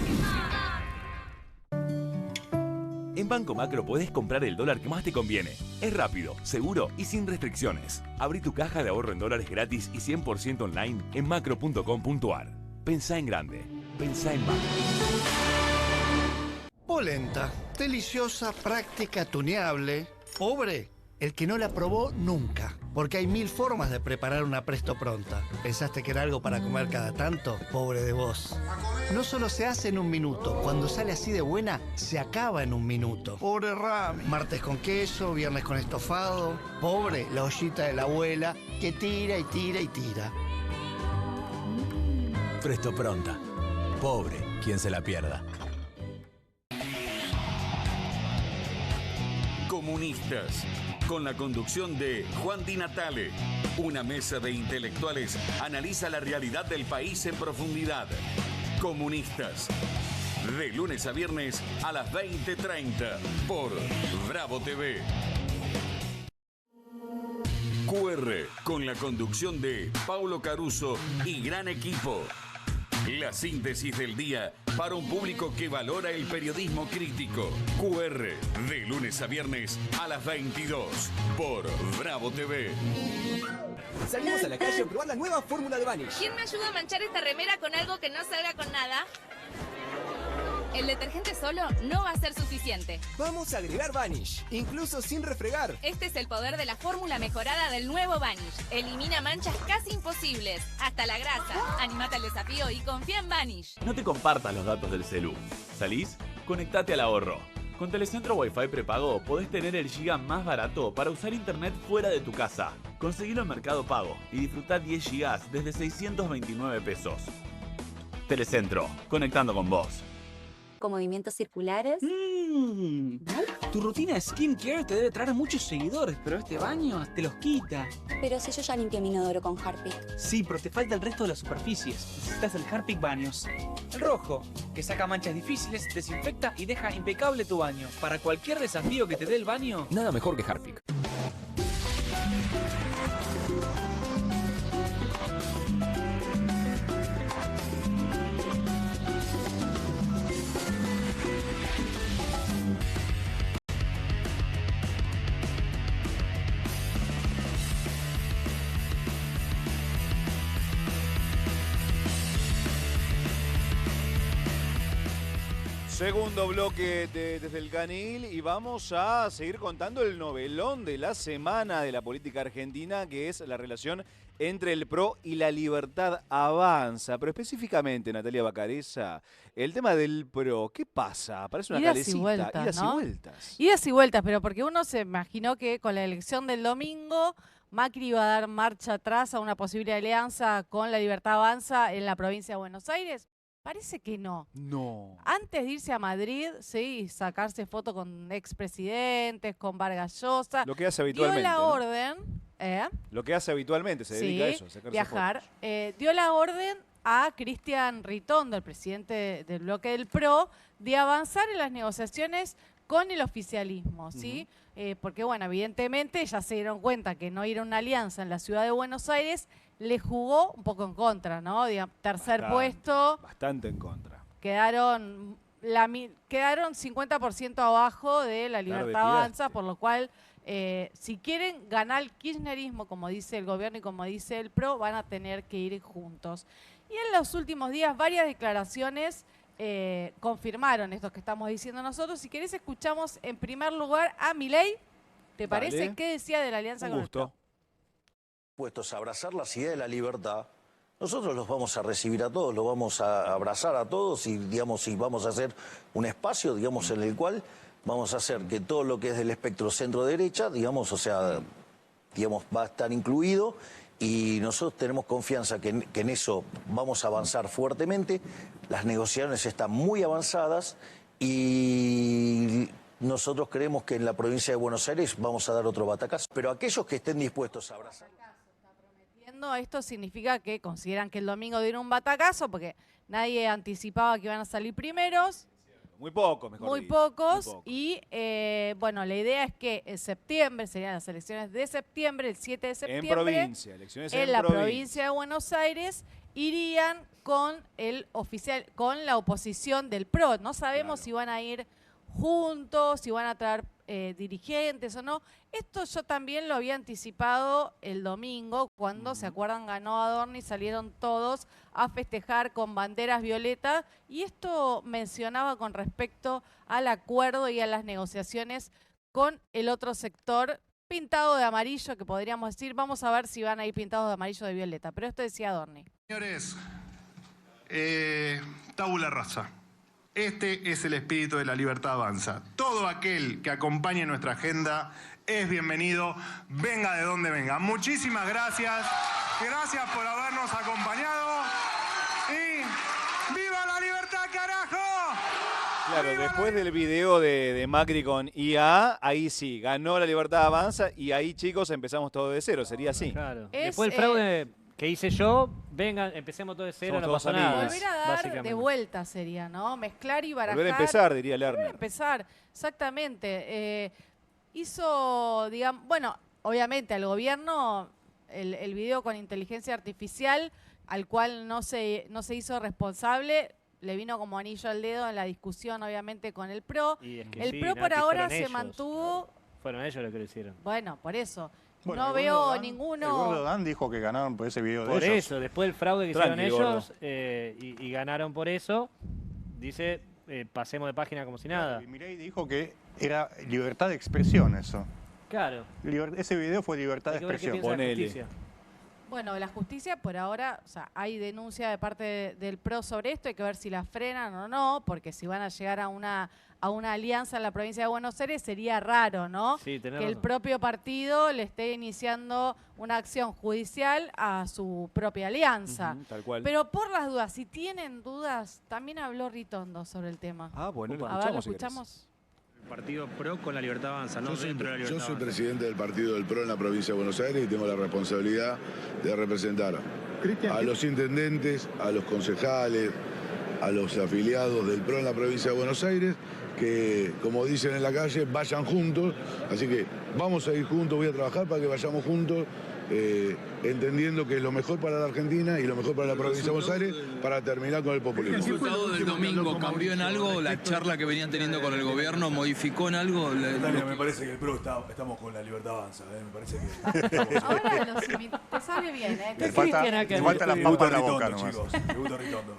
En Banco Macro podés comprar el dólar que más te conviene. Es rápido, seguro y sin restricciones. Abrí tu caja de ahorro en dólares gratis y 100% online en macro.com.ar. Pensá en grande. Pensá en Macro. Polenta, deliciosa, práctica, tuneable. Pobre, el que no la probó nunca. Porque hay 1000 formas de preparar una Presto Pronta. ¿Pensaste que era algo para comer cada tanto? Pobre de vos. No solo se hace en un minuto, cuando sale así de buena, se acaba en un minuto. Pobre Rami. Martes con queso, viernes con estofado. Pobre, la ollita de la abuela, que tira y tira y tira. Presto Pronta. Pobre quien se la pierda. Comunistas, con la conducción de Juan Di Natale. Una mesa de intelectuales analiza la realidad del país en profundidad. Comunistas, de lunes a viernes a las 20:30 por Bravo TV. QR, con la conducción de Paulo Caruso y gran equipo. La síntesis del día para un público que valora el periodismo crítico. QR, de lunes a viernes a las 22 por Bravo TV. Salimos a la calle a probar la nueva fórmula de Vanish. ¿Quién me ayuda a manchar esta remera con algo que no salga con nada? El detergente solo no va a ser suficiente. Vamos a agregar Vanish, incluso sin refregar. Este es el poder de la fórmula mejorada del nuevo Vanish. Elimina manchas casi imposibles, hasta la grasa. Anímate al desafío y confía en Vanish. No te compartas los datos del celu. ¿Salís? Conectate al ahorro. Con Telecentro Wi-Fi prepago podés tener el giga más barato para usar internet fuera de tu casa. Conseguilo en Mercado Pago y disfrutá 10 gigas desde 629 pesos. Telecentro, conectando con vos. Con movimientos circulares. Tu rutina de skincare te debe traer muchos seguidores, pero este baño te los quita. Pero si yo ya limpié mi inodoro con Harpic. Sí, pero te falta el resto de las superficies. Necesitas el Harpic Baños. El rojo, que saca manchas difíciles, desinfecta y deja impecable tu baño. Para cualquier desafío que te dé el baño. Nada mejor que Harpic. Segundo bloque Desde el Canil y vamos a seguir contando el novelón de la semana de la política argentina, que es la relación entre el PRO y la Libertad Avanza. Pero específicamente, Natalia Bacareza, el tema del PRO, ¿qué pasa? Parece una calecita. Vueltas, idas ¿no? y vueltas. Idas y vueltas, pero porque uno se imaginó que con la elección del domingo Macri iba a dar marcha atrás a una posible alianza con La Libertad Avanza en la provincia de Buenos Aires. Parece que no. No. Antes de irse a Madrid, sí, sacarse fotos con expresidentes, con Vargas Llosa. Lo que hace habitualmente. Dio la ¿no? orden. Lo que hace habitualmente, se dedica a eso, a sacarse viajar. fotos. Dio la orden a Cristian Ritondo, el presidente del bloque del PRO, de avanzar en las negociaciones con el oficialismo, ¿sí? Porque, bueno, evidentemente ya se dieron cuenta que no ir a una alianza en la ciudad de Buenos Aires le jugó un poco en contra, ¿no? Digamos, tercer puesto. Bastante en contra. Quedaron 50% abajo de La Libertad Avanza, por lo cual, si quieren ganar el kirchnerismo, como dice el gobierno y como dice el PRO, van a tener que ir juntos. Y en los últimos días, varias declaraciones confirmaron esto que estamos diciendo nosotros. Si querés, escuchamos en primer lugar a Milei. ¿Te parece? ¿Qué decía de la alianza con el PRO? Puestos a abrazar las ideas de la libertad, nosotros los vamos a recibir a todos, los vamos a abrazar a todos y, digamos, y vamos a hacer un espacio, digamos, en el cual vamos a hacer que todo lo que es del espectro centro-derecha, digamos, o sea, digamos, va a estar incluido y nosotros tenemos confianza que en eso vamos a avanzar fuertemente. Las negociaciones están muy avanzadas y nosotros creemos que en la provincia de Buenos Aires vamos a dar otro batacazo. Pero aquellos que estén dispuestos a abrazar... Esto significa que consideran que el domingo dieron un batacazo porque nadie anticipaba que iban a salir primeros. Muy pocos, mejor Muy dicho. pocos. Muy pocos. Y bueno, la idea es que en septiembre, serían las elecciones de septiembre, el 7 de septiembre. En provincia, elecciones en la provincia. provincia de Buenos Aires, irían con con la oposición del PRO. No sabemos si van a ir juntos, si van a traer dirigentes o no. Esto yo también lo había anticipado el domingo, cuando, ¿se acuerdan? Ganó Adorni, salieron todos a festejar con banderas violetas, y esto mencionaba con respecto al acuerdo y a las negociaciones con el otro sector pintado de amarillo, que podríamos decir, vamos a ver si van a ir pintados de amarillo o de violeta, pero esto decía Adorni. Señores, tabula rasa. Este es el espíritu de La Libertad Avanza. Todo aquel que acompañe nuestra agenda es bienvenido, venga de donde venga. Muchísimas gracias. Gracias por habernos acompañado. Y ¡viva la libertad, carajo! Claro, después del video de Macri con IA, ahí sí, ganó La Libertad Avanza y ahí, chicos, empezamos todo de cero. Sería así. Claro. Después el fraude que hice yo, vengan, empecemos todo de cero, Somos no todos pasa nada. Volver a dar de vuelta sería, ¿no? Mezclar y barajar. Volver a empezar, diría Lerner. Volver a empezar, exactamente. Hizo, digamos, bueno, obviamente al gobierno el video con inteligencia artificial, al cual no se hizo responsable, le vino como anillo al dedo en la discusión, obviamente, con el PRO. Y es que el sí, PRO por Nati, ahora fueron se ellos. mantuvo... Fueron ellos los que lo hicieron. Bueno, por eso. Bueno, no el veo gordo Dan- ninguno... El gordo Dan dijo que ganaron por ese video de Por ellos. eso, después del fraude que Tranqui, hicieron gordo. ellos y ganaron por eso, dice, pasemos de página como si nada. Y Milei dijo que era libertad de expresión eso. Claro. Ese video fue libertad de Hay que ver qué expresión. piensa la justicia. Bueno, la justicia por ahora, o sea, hay denuncia de parte del PRO sobre esto, hay que ver si la frenan o no, porque si van a llegar a una alianza en la provincia de Buenos Aires sería raro, ¿no? Sí, tenés que el razón. propio partido le esté iniciando una acción judicial a su propia alianza. Ujú, tal cual. Pero por las dudas, si tienen dudas, también habló Ritondo sobre el tema. Ah, bueno, lo A ver, lo escuchamos si querés. escuchamos. Partido PRO con La Libertad Avanza, no dentro de La Libertad Yo soy Avanza. presidente del partido del PRO en la provincia de Buenos Aires y tengo la responsabilidad de representar a los intendentes, a los concejales, a los afiliados del PRO en la provincia de Buenos Aires, que, como dicen en la calle, vayan juntos. Así que vamos a ir juntos, voy a trabajar para que vayamos juntos, entendiendo que es lo mejor para la Argentina y lo mejor para la provincia de Buenos Aires para terminar con el populismo. ¿El resultado del domingo cambió en algo? ¿La charla que venían teniendo con el gobierno modificó en algo? Tania, me parece que el PRO estamos con La Libertad Avanza. Me parece que... Ahora te sale bien, ¿eh? Le falta la papa de la boca nomás. Chicos, me gusta Ritondo.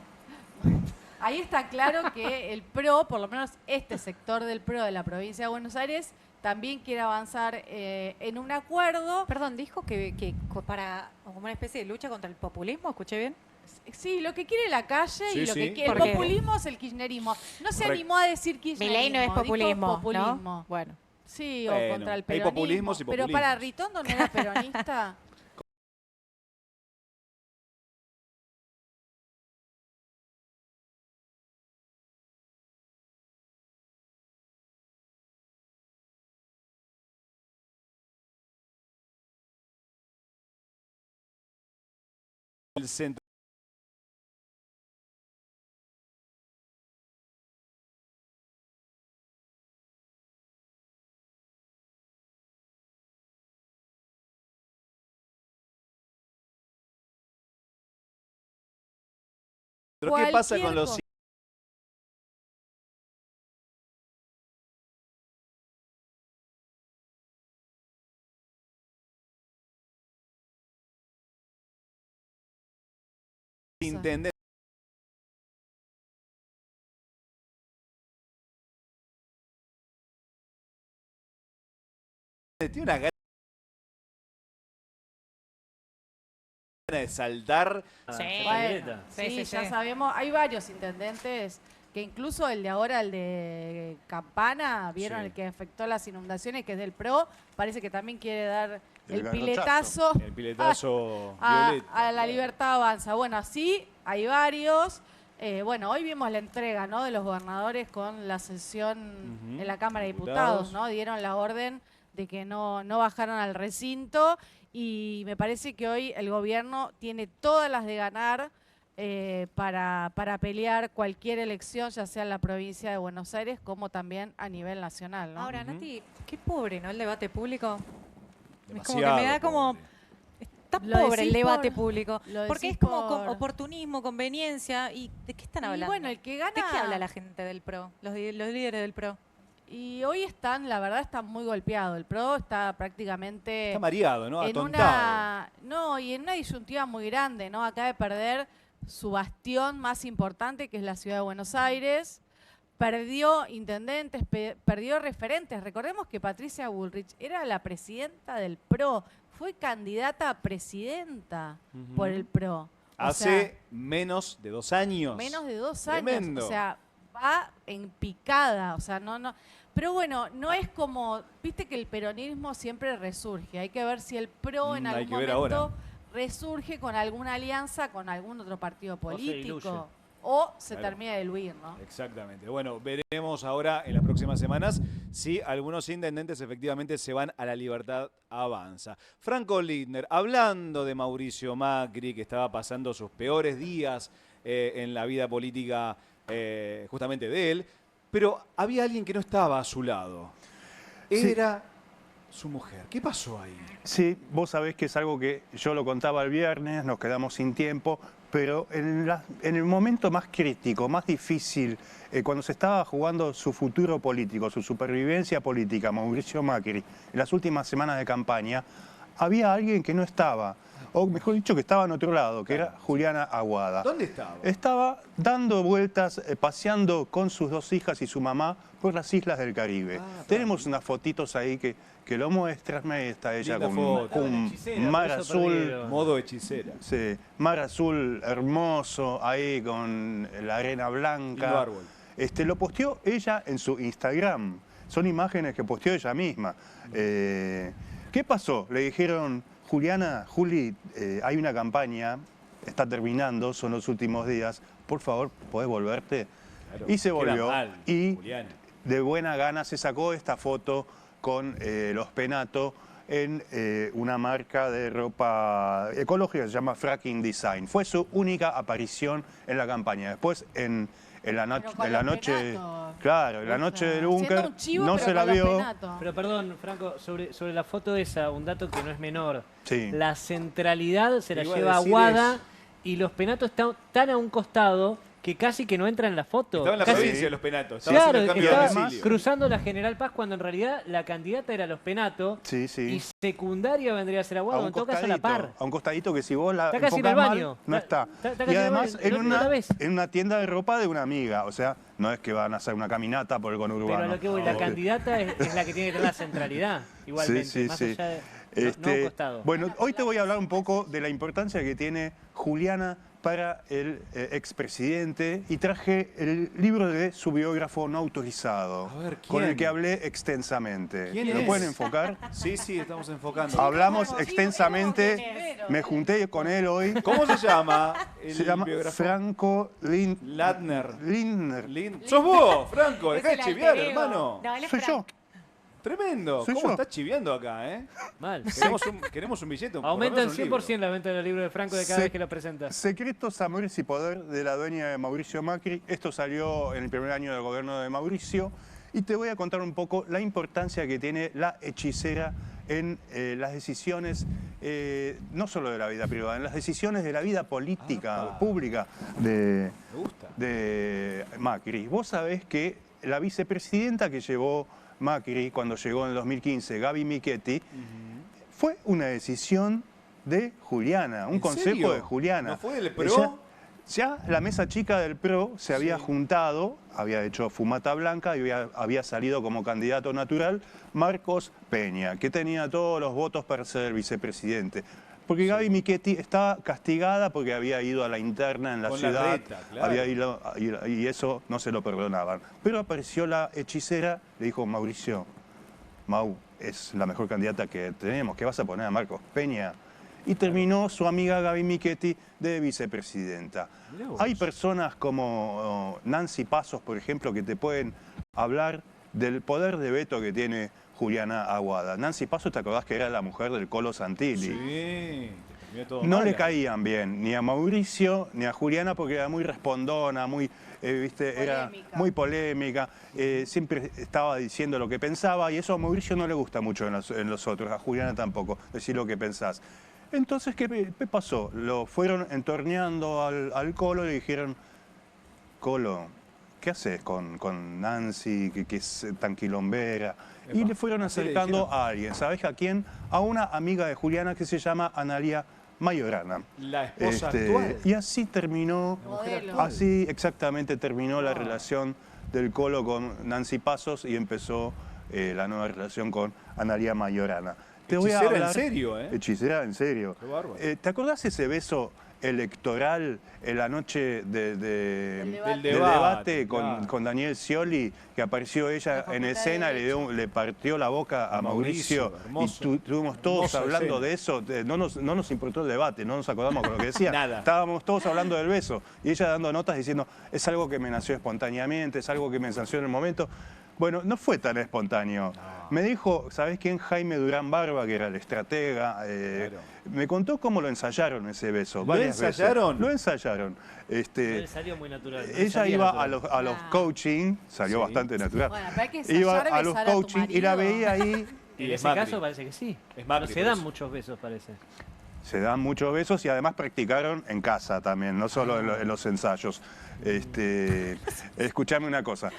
Ahí está claro que el PRO, por lo menos este sector del PRO de la provincia de Buenos Aires, también quiere avanzar en un acuerdo. Perdón, dijo que para como una especie de lucha contra el populismo, ¿escuché bien? Sí, lo que quiere la calle Sí, y lo sí. que quiere. El Porque- populismo es el kirchnerismo. No se Correcto. animó a decir kirchnerismo. Milei no es dijo populismo, populismo. ¿no? Bueno. Sí, Bueno, o contra el hay peronismo. populismos y Pero populismos. para Ritondo no era peronista. El centro. ¿Pero qué pasa con los intendentes? Tiene una gana de saltar. Sí, bueno, sí, ya sabemos. Hay varios intendentes que incluso el de ahora, el de Campana, vieron Sí. el que afectó las inundaciones, que es del PRO, parece que también quiere dar el garrochazo. piletazo, El piletazo a violeta. la Libertad Avanza. Bueno, así hay varios. Bueno, hoy vimos la entrega, ¿no?, de los gobernadores con la sesión en la Cámara de Diputados, ¿no? Dieron la orden de que no bajaran al recinto y me parece que hoy el gobierno tiene todas las de ganar para pelear cualquier elección, ya sea en la provincia de Buenos Aires como también a nivel nacional, ¿no? Ahora, Nati, qué pobre, ¿no?, el debate público. Es como que Demasiado me da como... Está Lo pobre el decís debate por- público. lo Porque es decís como por- oportunismo, conveniencia. ¿Y de qué están Y hablando? bueno, el que gana- ¿De qué habla la gente del PRO? Los líderes del PRO. Y hoy están, la verdad, están muy golpeados. El PRO está prácticamente... Está mareado, ¿no? en Atontado. no, y en una disyuntiva muy grande, ¿no? Acaba de perder su bastión más importante, que es la ciudad de Buenos Aires. Perdió intendentes, perdió referentes. Recordemos que Patricia Bullrich era la presidenta del PRO. Fue candidata a presidenta por el PRO. Hace menos de 2 años. Menos de 2 años. Tremendo. O sea, va en picada. O sea, no. Pero bueno, no es como. Viste que el peronismo siempre resurge. Hay que ver si el PRO en hay algún que ver momento ahora. resurge con alguna alianza con algún otro partido se diluye. político. O se Claro. termina de diluir, ¿no? Exactamente. Bueno, veremos ahora en las próximas semanas si algunos intendentes efectivamente se van a la Libertad Avanza. Franco Lindner, hablando de Mauricio Macri, que estaba pasando sus peores días en la vida política justamente de él, pero había alguien que no estaba a su lado. Era su mujer. ¿Qué pasó ahí? Sí, vos sabés que es algo que yo lo contaba el viernes, nos quedamos sin tiempo, pero en el momento más crítico, más difícil, cuando se estaba jugando su futuro político, su supervivencia política, Mauricio Macri, en las últimas semanas de campaña, había alguien que no estaba, o mejor dicho, que estaba en otro lado, que era Juliana Aguada. ¿Dónde estaba? Estaba dando vueltas, paseando con sus 2 hijas y su mamá por las islas del Caribe. Tenemos unas fotitos ahí que lo muestran. Ahí está ella Linda con foto. un Hechicera, mar por eso azul. perdieron. Modo hechicera. Sí, mar azul hermoso, ahí con la arena Lindo blanca. árbol. Lo posteó ella en su Instagram. Son imágenes que posteó ella misma. ¿Qué pasó? Le dijeron, Juliana, Juli, hay una campaña, está terminando, son los últimos días, por favor, ¿podés volverte? Claro, y se queda volvió. mal, Y Juliana. de buena gana se sacó esta foto con los Penato en una marca de ropa ecológica que se llama Fracking Design. Fue su única aparición en la campaña. Después en la noche, claro, en la noche del búnker no se la vio. Pero perdón, Franco, sobre la foto esa, un dato que no es menor. Sí. La centralidad se la Iba a lleva decir Aguada eso. y los Penatos están tan a un costado que casi que no entra en la foto. Estaba en la Casi- provincia de los Penatos. Estaba Claro, haciendo el cambio de estaba domicilio. cruzando la General Paz cuando en realidad la candidata era los Penatos Sí, sí. y secundaria vendría a ser Aguada, A un en todo caso a la par. a un costadito que si vos la Está casi en el enfocás mal, baño. no está. Está casi Y en el además baño. en ¿No la ves? una tienda de ropa de una amiga, o sea, no es que van a hacer una caminata por el conurbano. Pero a lo que voy, la Ok. candidata es la que tiene que tener la centralidad, igualmente, Sí, sí, más sí. allá de... no a un costado. Bueno, hoy te voy a hablar un poco de la importancia que tiene Juliana para el expresidente y traje el libro de su biógrafo no autorizado, con el que hablé extensamente. ¿Lo pueden enfocar? Sí, sí, estamos enfocando. Hablamos extensamente, me junté con él hoy. ¿Cómo se llama? Se llama Franco Lindner. Lindner. ¿Sos vos, Franco? Dejá de chiviar, hermano. No, él es Soy yo. Tremendo. Soy ¿Cómo yo. estás chiviando acá, Mal. Queremos un billete. Aumenta el por lo menos un 100% la venta del libro de Franco de cada vez que lo presenta. Secretos, Amores y Poder de la dueña de Mauricio Macri. Esto salió en el primer año del gobierno de Mauricio. Y te voy a contar un poco la importancia que tiene la hechicera en las decisiones, no solo de la vida privada, en las decisiones de la vida política, pública de Macri. Vos sabés que la vicepresidenta que llevó Macri cuando llegó en el 2015, Gaby Michetti, fue una decisión de Juliana, un consejo de Juliana. ¿No fue del PRO? Ya la mesa chica del PRO se había juntado, había hecho fumata blanca y había salido como candidato natural Marcos Peña, que tenía todos los votos para ser el vicepresidente. Porque Gaby Michetti estaba castigada porque había ido a la interna en la ciudad, la reta, claro. había ido, y eso no se lo perdonaban. Pero apareció la hechicera, le dijo: Mauricio, Mau es la mejor candidata que tenemos, ¿qué vas a poner a Marcos Peña? Y terminó su amiga Gaby Michetti de vicepresidenta. Hay personas como Nancy Pasos, por ejemplo, que te pueden hablar del poder de veto que tiene Juliana Aguada. Nancy Pasos, ¿te acordás que era la mujer del Colo Santilli? Sí. No le caían bien ni a Mauricio ni a Juliana porque era muy respondona, muy, era muy polémica, siempre estaba diciendo lo que pensaba y eso a Mauricio no le gusta mucho en los otros, a Juliana tampoco, decir lo que pensás. Entonces, ¿qué pasó? Lo fueron entorneando al Colo y le dijeron: Colo, ¿qué haces con Nancy, que es tan quilombera? Y le fueron acercando a alguien, ¿sabes a quién? A una amiga de Juliana que se llama Analía Mayorana. La esposa actual. Y así terminó, así exactamente terminó la relación del Colo con Nancy Pasos y empezó la nueva relación con Analía Mayorana. Te voy a hablar, en serio, ¿eh? Hechicera en serio. Qué bárbaro. ¿Te acordás ese beso electoral en la noche del debate con Daniel Scioli, que apareció ella en escena y le partió la boca a Mauricio y estuvimos todos hablando de eso? No nos importó el debate, no nos acordamos con lo que decía. Nada. Estábamos todos hablando del beso y ella dando notas diciendo: es algo que me nació espontáneamente, es algo que me nació en el momento. Bueno, no fue tan espontáneo. Me dijo, ¿sabés quién? Jaime Durán Barba, que era el estratega. Me contó cómo lo ensayaron ese beso. ¿Lo ensayaron? Lo ensayaron. Le salió muy natural. Ella iba a los coaching, salió bastante natural. Bueno, pero hay que Iba ensayar a los besar a tu coaching y la marido. veía ahí. En ese caso parece que sí. Macri, No se dan muchos besos, parece. Se dan muchos besos y además practicaron en casa también, no solo en los ensayos. Escuchame una cosa.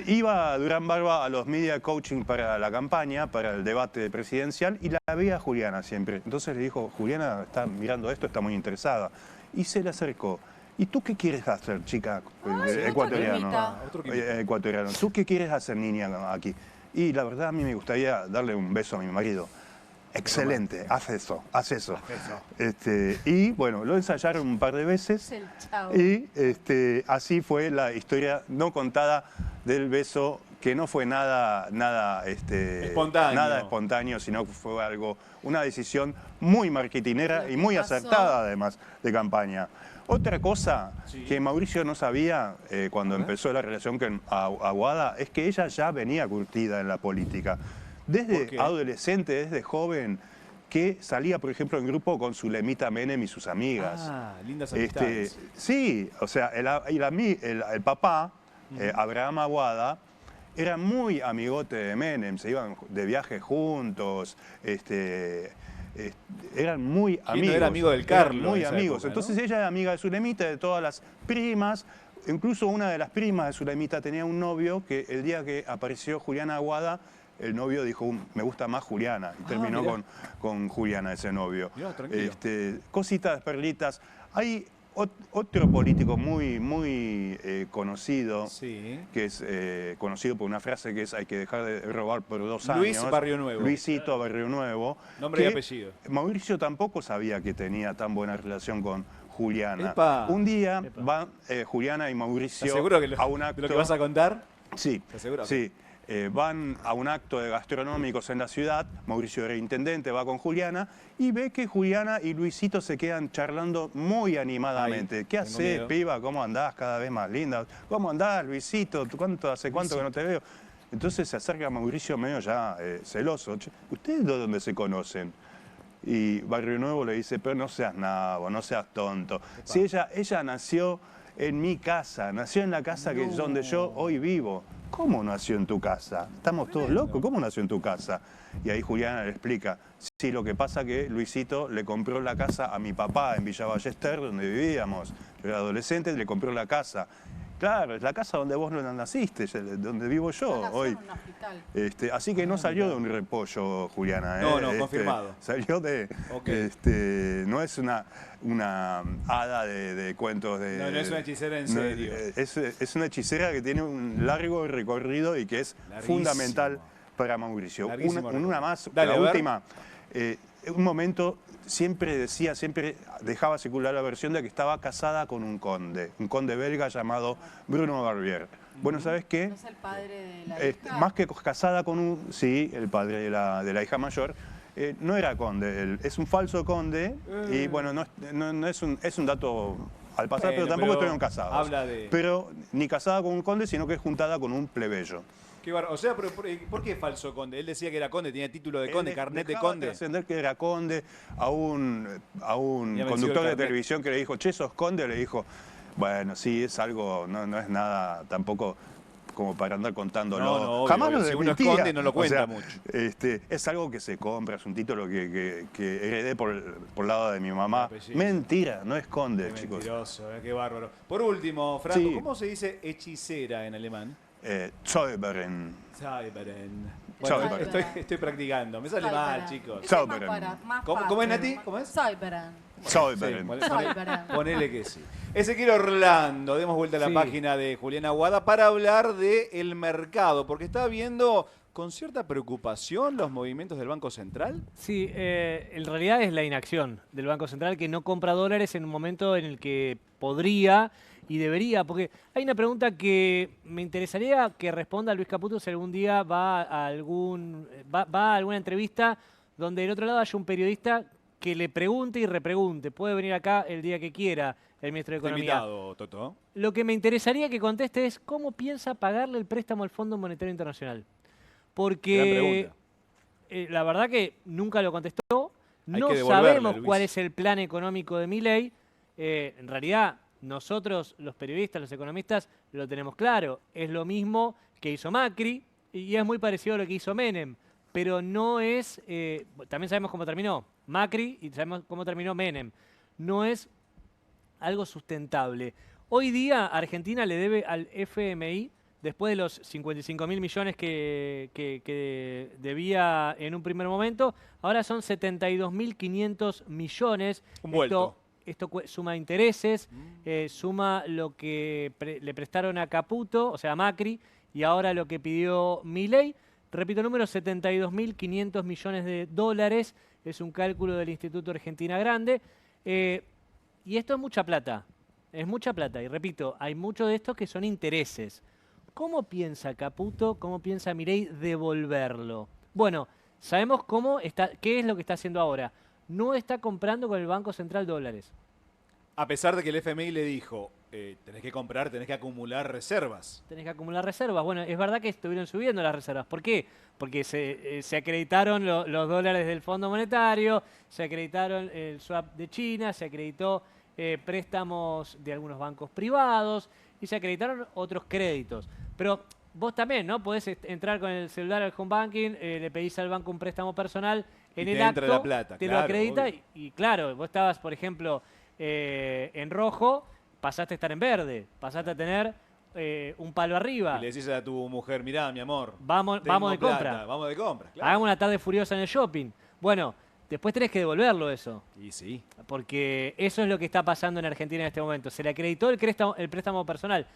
Iba Durán Barba a los media coaching para la campaña, para el debate presidencial, y la veía Juliana siempre. Entonces le dijo: Juliana está mirando esto, está muy interesada. Y se le acercó: ¿y tú qué quieres hacer, chica? Ecuatoriano. Ecuatoriano. ¿Tú qué quieres hacer, niña, aquí? Y la verdad, a mí me gustaría darle un beso a mi marido. Excelente, haz eso. Y bueno, lo ensayaron un par de veces y así fue la historia no contada del beso, que no fue nada espontáneo, sino que fue una decisión muy marketinera y muy acertada además de campaña. Otra cosa que Mauricio no sabía cuando empezó la relación con Aguada es que ella ya venía curtida en la política. Desde adolescente, desde joven, que salía, por ejemplo, en grupo con Zulemita Menem y sus amigas. Lindas amistades. Sí, o sea, el papá, Abraham Aguada, era muy amigote de Menem, se iban de viaje juntos, eran muy amigos. No era amigo del Carlos. Muy amigos. Época, ¿no? Entonces ella era amiga de Zulemita, de todas las primas. Incluso una de las primas de Zulemita tenía un novio que el día que apareció Juliana Aguada, el novio dijo: me gusta más Juliana, y terminó con Juliana ese novio. Mirá, tranquilo. Cositas, perlitas. Hay otro político muy conocido, que es conocido por una frase que es: hay que dejar de robar por 2 años. Luis Barrio Nuevo. Luisito Barrio Nuevo. Nombre y apellido. Mauricio tampoco sabía que tenía tan buena relación con Juliana. Epa. Un día van Juliana y Mauricio ¿Estás seguro a un acto... de lo que vas a contar? Sí, ¿Estás seguro? sí. Van a un acto de gastronómicos en la ciudad, Mauricio era intendente, va con Juliana y ve que Juliana y Luisito se quedan charlando muy animadamente. ¿Qué haces, piba? ¿Cómo andás? Cada vez más linda. ¿Cómo andás, Luisito? ¿Hace cuánto que no te veo? Entonces se acerca Mauricio medio ya celoso. Che, ¿ustedes de dónde se conocen? Y Barrio Nuevo le dice, pero no seas nabo, no seas tonto. Si ella nació en mi casa, nació en la casa que es donde yo hoy vivo. ¿Cómo nació en tu casa? ¿Estamos todos locos? ¿Cómo nació en tu casa? Y ahí Juliana le explica, sí, lo que pasa que Luisito le compró la casa a mi papá en Villa Ballester, donde vivíamos. Yo era adolescente, le compró la casa. Claro, es la casa donde vos no naciste, donde vivo yo hoy. Así que no salió de un repollo, Juliana. No, confirmado. Salió de... no es una hada de cuentos de... No es una hechicera en serio. Es una hechicera que tiene un largo recorrido y que es fundamental para Mauricio. Una más, dale, la última. Un momento... siempre dejaba circular la versión de que estaba casada con un conde belga llamado Bruno Barbier. Bueno, ¿sabes qué? ¿No es el padre de la hija? Más que casada con un... Sí, el padre de la hija mayor. No era conde, es un falso conde y bueno, no es un dato al pasar, pero tampoco estuvieron casados. Habla de... Pero ni casada con un conde, sino que es juntada con un plebeyo. O sea, ¿por qué falso conde? Él decía que era conde, tenía título de conde, carnet de conde. Trascender que era conde a un conductor de televisión que le dijo, che, ¿sos conde? Le dijo, bueno, sí, es algo, no es nada tampoco como para andar contándolo. No, jamás obvio, lo si uno es desmentía. conde no lo cuenta mucho. Es algo que se compra, es un título que heredé por el lado de mi mamá. Mentira, no es conde, chicos. Mentiroso, qué bárbaro. Por último, Franco, Sí. ¿cómo se dice hechicera en alemán? Zauberin. Bueno, estoy practicando. Me sale mal, chicos. Zauberin. ¿Cómo es, Nati? ¿Cómo es? Zauberin. Ponele que sí. Ezequiel Orlando, demos vuelta a la página de Juliana Aguada para hablar del mercado, porque está viendo con cierta preocupación los movimientos del Banco Central. Sí, en realidad es la inacción del Banco Central que no compra dólares en un momento en el que podría y debería, porque hay una pregunta que me interesaría que responda Luis Caputo si algún día va a alguna entrevista donde del otro lado haya un periodista que le pregunte y repregunte. Puede venir acá el día que quiera el ministro de Economía. Invitado, Toto. Lo que me interesaría que conteste es cómo piensa pagarle el préstamo al Fondo Monetario Internacional. Porque la verdad que nunca lo contestó. No sabemos cuál es el plan económico de Milei. En realidad, nosotros, los periodistas, los economistas, lo tenemos claro. Es lo mismo que hizo Macri y es muy parecido a lo que hizo Menem. Pero no es... también sabemos cómo terminó Macri y sabemos cómo terminó Menem. No es algo sustentable. Hoy día Argentina le debe al FMI, después de los 55.000 millones que debía en un primer momento, ahora son 72.500 millones. Esto suma intereses, suma lo que le prestaron a Caputo, o sea, a Macri, y ahora lo que pidió Milei. Repito, número 72.500 millones de dólares. Es un cálculo del Instituto Argentina Grande. Y esto es mucha plata. Es mucha plata. Y repito, hay mucho de esto que son intereses. ¿Cómo piensa Caputo, cómo piensa Milei devolverlo? Bueno, sabemos qué es lo que está haciendo ahora. No está comprando con el Banco Central dólares. A pesar de que el FMI le dijo, tenés que comprar, tenés que acumular reservas. Tenés que acumular reservas. Bueno, es verdad que estuvieron subiendo las reservas. ¿Por qué? Porque se acreditaron los dólares del Fondo Monetario, se acreditaron el swap de China, se acreditó préstamos de algunos bancos privados y se acreditaron otros créditos. Pero vos también, ¿no? Podés entrar con el celular al home banking, le pedís al banco un préstamo personal, en el acto la plata, te lo acredita y claro, vos estabas, por ejemplo, en rojo, pasaste a estar en verde, pasaste a tener un palo arriba. Y le decís a tu mujer, mirá, mi amor, vamos de compra. Vamos de compra. Claro. Hagamos una tarde furiosa en el shopping. Bueno, después tenés que devolverlo eso. Y sí. Porque eso es lo que está pasando en Argentina en este momento. Se le acreditó el préstamo personal.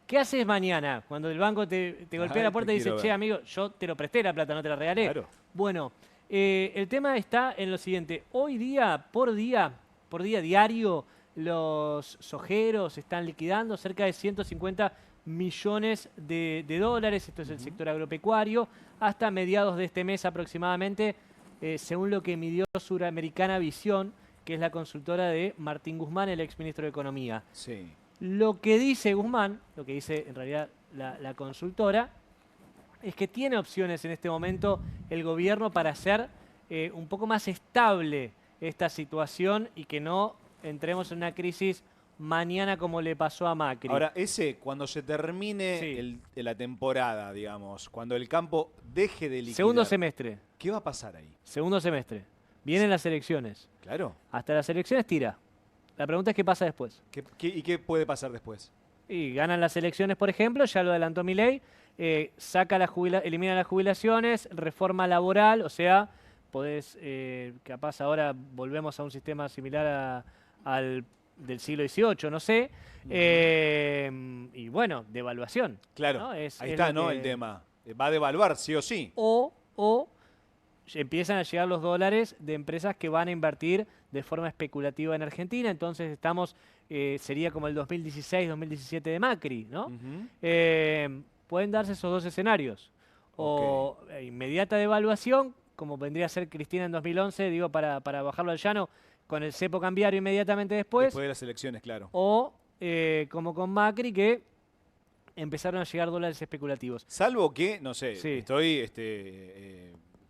¿Qué haces mañana cuando el banco te golpea la puerta y dice, che, amigo, yo te lo presté la plata, no te la regalé? Claro. Bueno, el tema está en lo siguiente. Hoy día, por día diario, los sojeros están liquidando cerca de 150 millones de dólares, esto es el sector agropecuario, hasta mediados de este mes aproximadamente, según lo que midió Suramericana Visión, que es la consultora de Martín Guzmán, el exministro de Economía. Sí. Lo que dice Guzmán, lo que dice en realidad la consultora, es que tiene opciones en este momento el gobierno para hacer un poco más estable esta situación y que no entremos en una crisis mañana como le pasó a Macri. Ahora, cuando se termine la temporada, digamos, cuando el campo deje de liquidar. Segundo semestre. ¿Qué va a pasar ahí? Segundo semestre. Vienen las elecciones. Claro. Hasta las elecciones tira. La pregunta es qué pasa después. ¿Y qué puede pasar después? Y ganan las elecciones, por ejemplo, ya lo adelantó Milei, elimina las jubilaciones, reforma laboral, o sea, podés, capaz ahora volvemos a un sistema similar al del siglo XVIII, no sé, y bueno, devaluación. Claro, ¿no? ahí está, ¿no? El tema. Va a devaluar, sí o sí. O empiezan a llegar los dólares de empresas que van a invertir de forma especulativa en Argentina, entonces estamos, sería como el 2016-2017 de Macri, ¿no? Pueden darse esos dos escenarios. O inmediata devaluación, como vendría a ser Cristina en 2011, digo, para bajarlo al llano, con el cepo cambiario inmediatamente después. Después de las elecciones, claro. O como con Macri, que empezaron a llegar dólares especulativos. Salvo que, no sé, estoy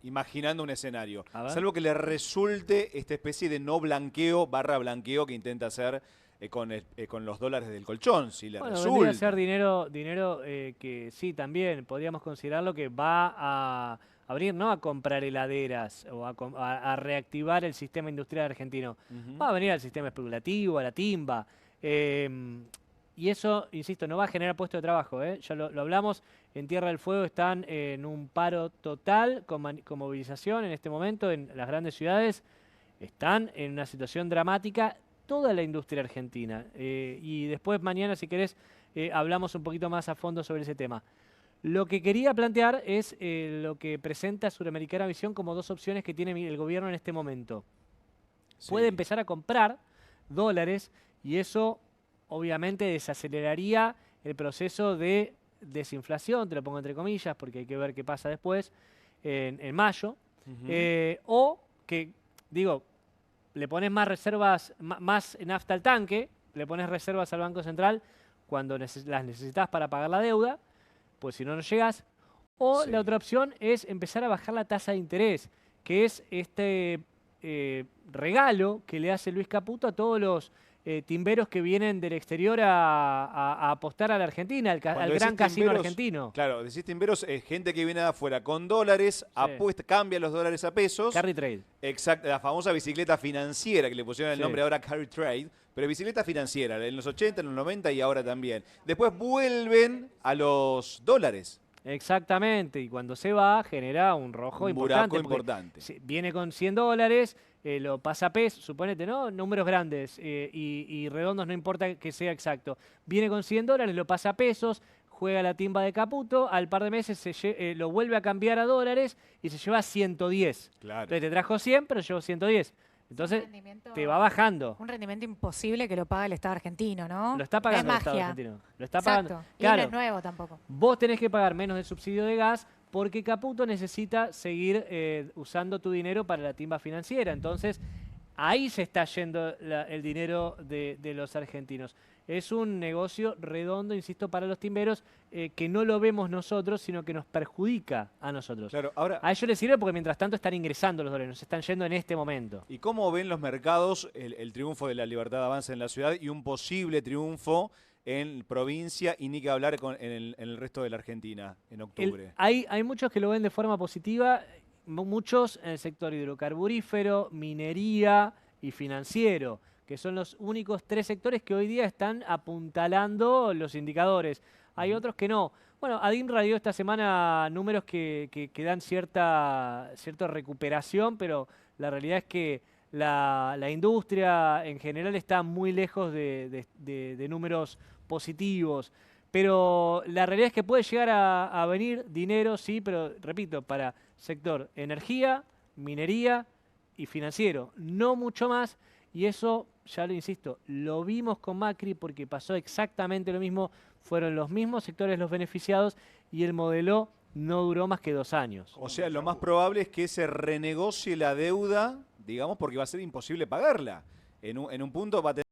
imaginando un escenario. Salvo que le resulte esta especie de no blanqueo / blanqueo que intenta hacer con los dólares del colchón, si le resulta. Vendría a ser dinero que sí, también podríamos considerarlo que va a abrir, no a comprar heladeras o a reactivar el sistema industrial argentino. Va a venir al sistema especulativo, a la timba. Y eso, insisto, no va a generar puestos de trabajo. Ya lo hablamos, en Tierra del Fuego están en un paro total con movilización en este momento en las grandes ciudades. Están en una situación dramática toda la industria argentina. Y después mañana, si querés, hablamos un poquito más a fondo sobre ese tema. Lo que quería plantear es lo que presenta Suramericana Visión como dos opciones que tiene el gobierno en este momento. Puede empezar a comprar dólares y eso obviamente desaceleraría el proceso de desinflación, te lo pongo entre comillas porque hay que ver qué pasa después, en mayo. O que, digo, le pones más reservas, más nafta al tanque, le pones reservas al Banco Central cuando las necesitas para pagar la deuda, pues si no, no llegas. O la otra opción es empezar a bajar la tasa de interés, que es este regalo que le hace Luis Caputo a todos los timberos que vienen del exterior a apostar a la Argentina, al gran casino argentino. Claro, decís timberos, gente que viene de afuera con dólares, apuesta, cambia los dólares a pesos. Carry trade. Exacto, la famosa bicicleta financiera, que le pusieron el nombre ahora Carry Trade, pero bicicleta financiera, en los 80, en los 90 y ahora también. Después vuelven a los dólares. Exactamente, y cuando se va genera un rojo importante. importante. Viene con 100 dólares, lo pasa a pesos, suponete, ¿no? Números grandes y redondos, no importa que sea exacto. Viene con 100 dólares, lo pasa a pesos, juega la timba de Caputo, al par de meses lo vuelve a cambiar a dólares y se lleva 110. Claro. Entonces te trajo 100, pero llevó 110. Entonces te va bajando. Un rendimiento imposible que lo paga el Estado argentino, ¿no? Lo está pagando es el Estado magia. argentino. Lo está Exacto. pagando. Y Claro, no es nuevo tampoco. vos tenés que pagar menos del subsidio de gas porque Caputo necesita seguir usando tu dinero para la timba financiera. Entonces, ahí se está yendo el dinero de los argentinos. Es un negocio redondo, insisto, para los timberos, que no lo vemos nosotros, sino que nos perjudica a nosotros. Claro, ahora, a ellos les sirve porque mientras tanto están ingresando los dólares, nos están yendo en este momento. ¿Y cómo ven los mercados el triunfo de la Libertad Avanza en la ciudad y un posible triunfo en provincia y ni que hablar en el resto de la Argentina en octubre? Hay muchos que lo ven de forma positiva, muchos en el sector hidrocarburífero, minería y financiero, que son los únicos 3 sectores que hoy día están apuntalando los indicadores. Hay otros que no. Bueno, ADIMRA dio esta semana números que dan cierta recuperación, pero la realidad es que la industria en general está muy lejos de números positivos. Pero la realidad es que puede llegar a venir dinero, sí, pero repito, para sector energía, minería y financiero. No mucho más. Y eso, ya lo insisto, lo vimos con Macri porque pasó exactamente lo mismo. Fueron los mismos sectores los beneficiados y el modelo no duró más que 2 años. O sea, lo más probable es que se renegocie la deuda, digamos, porque va a ser imposible pagarla. En un punto va a tener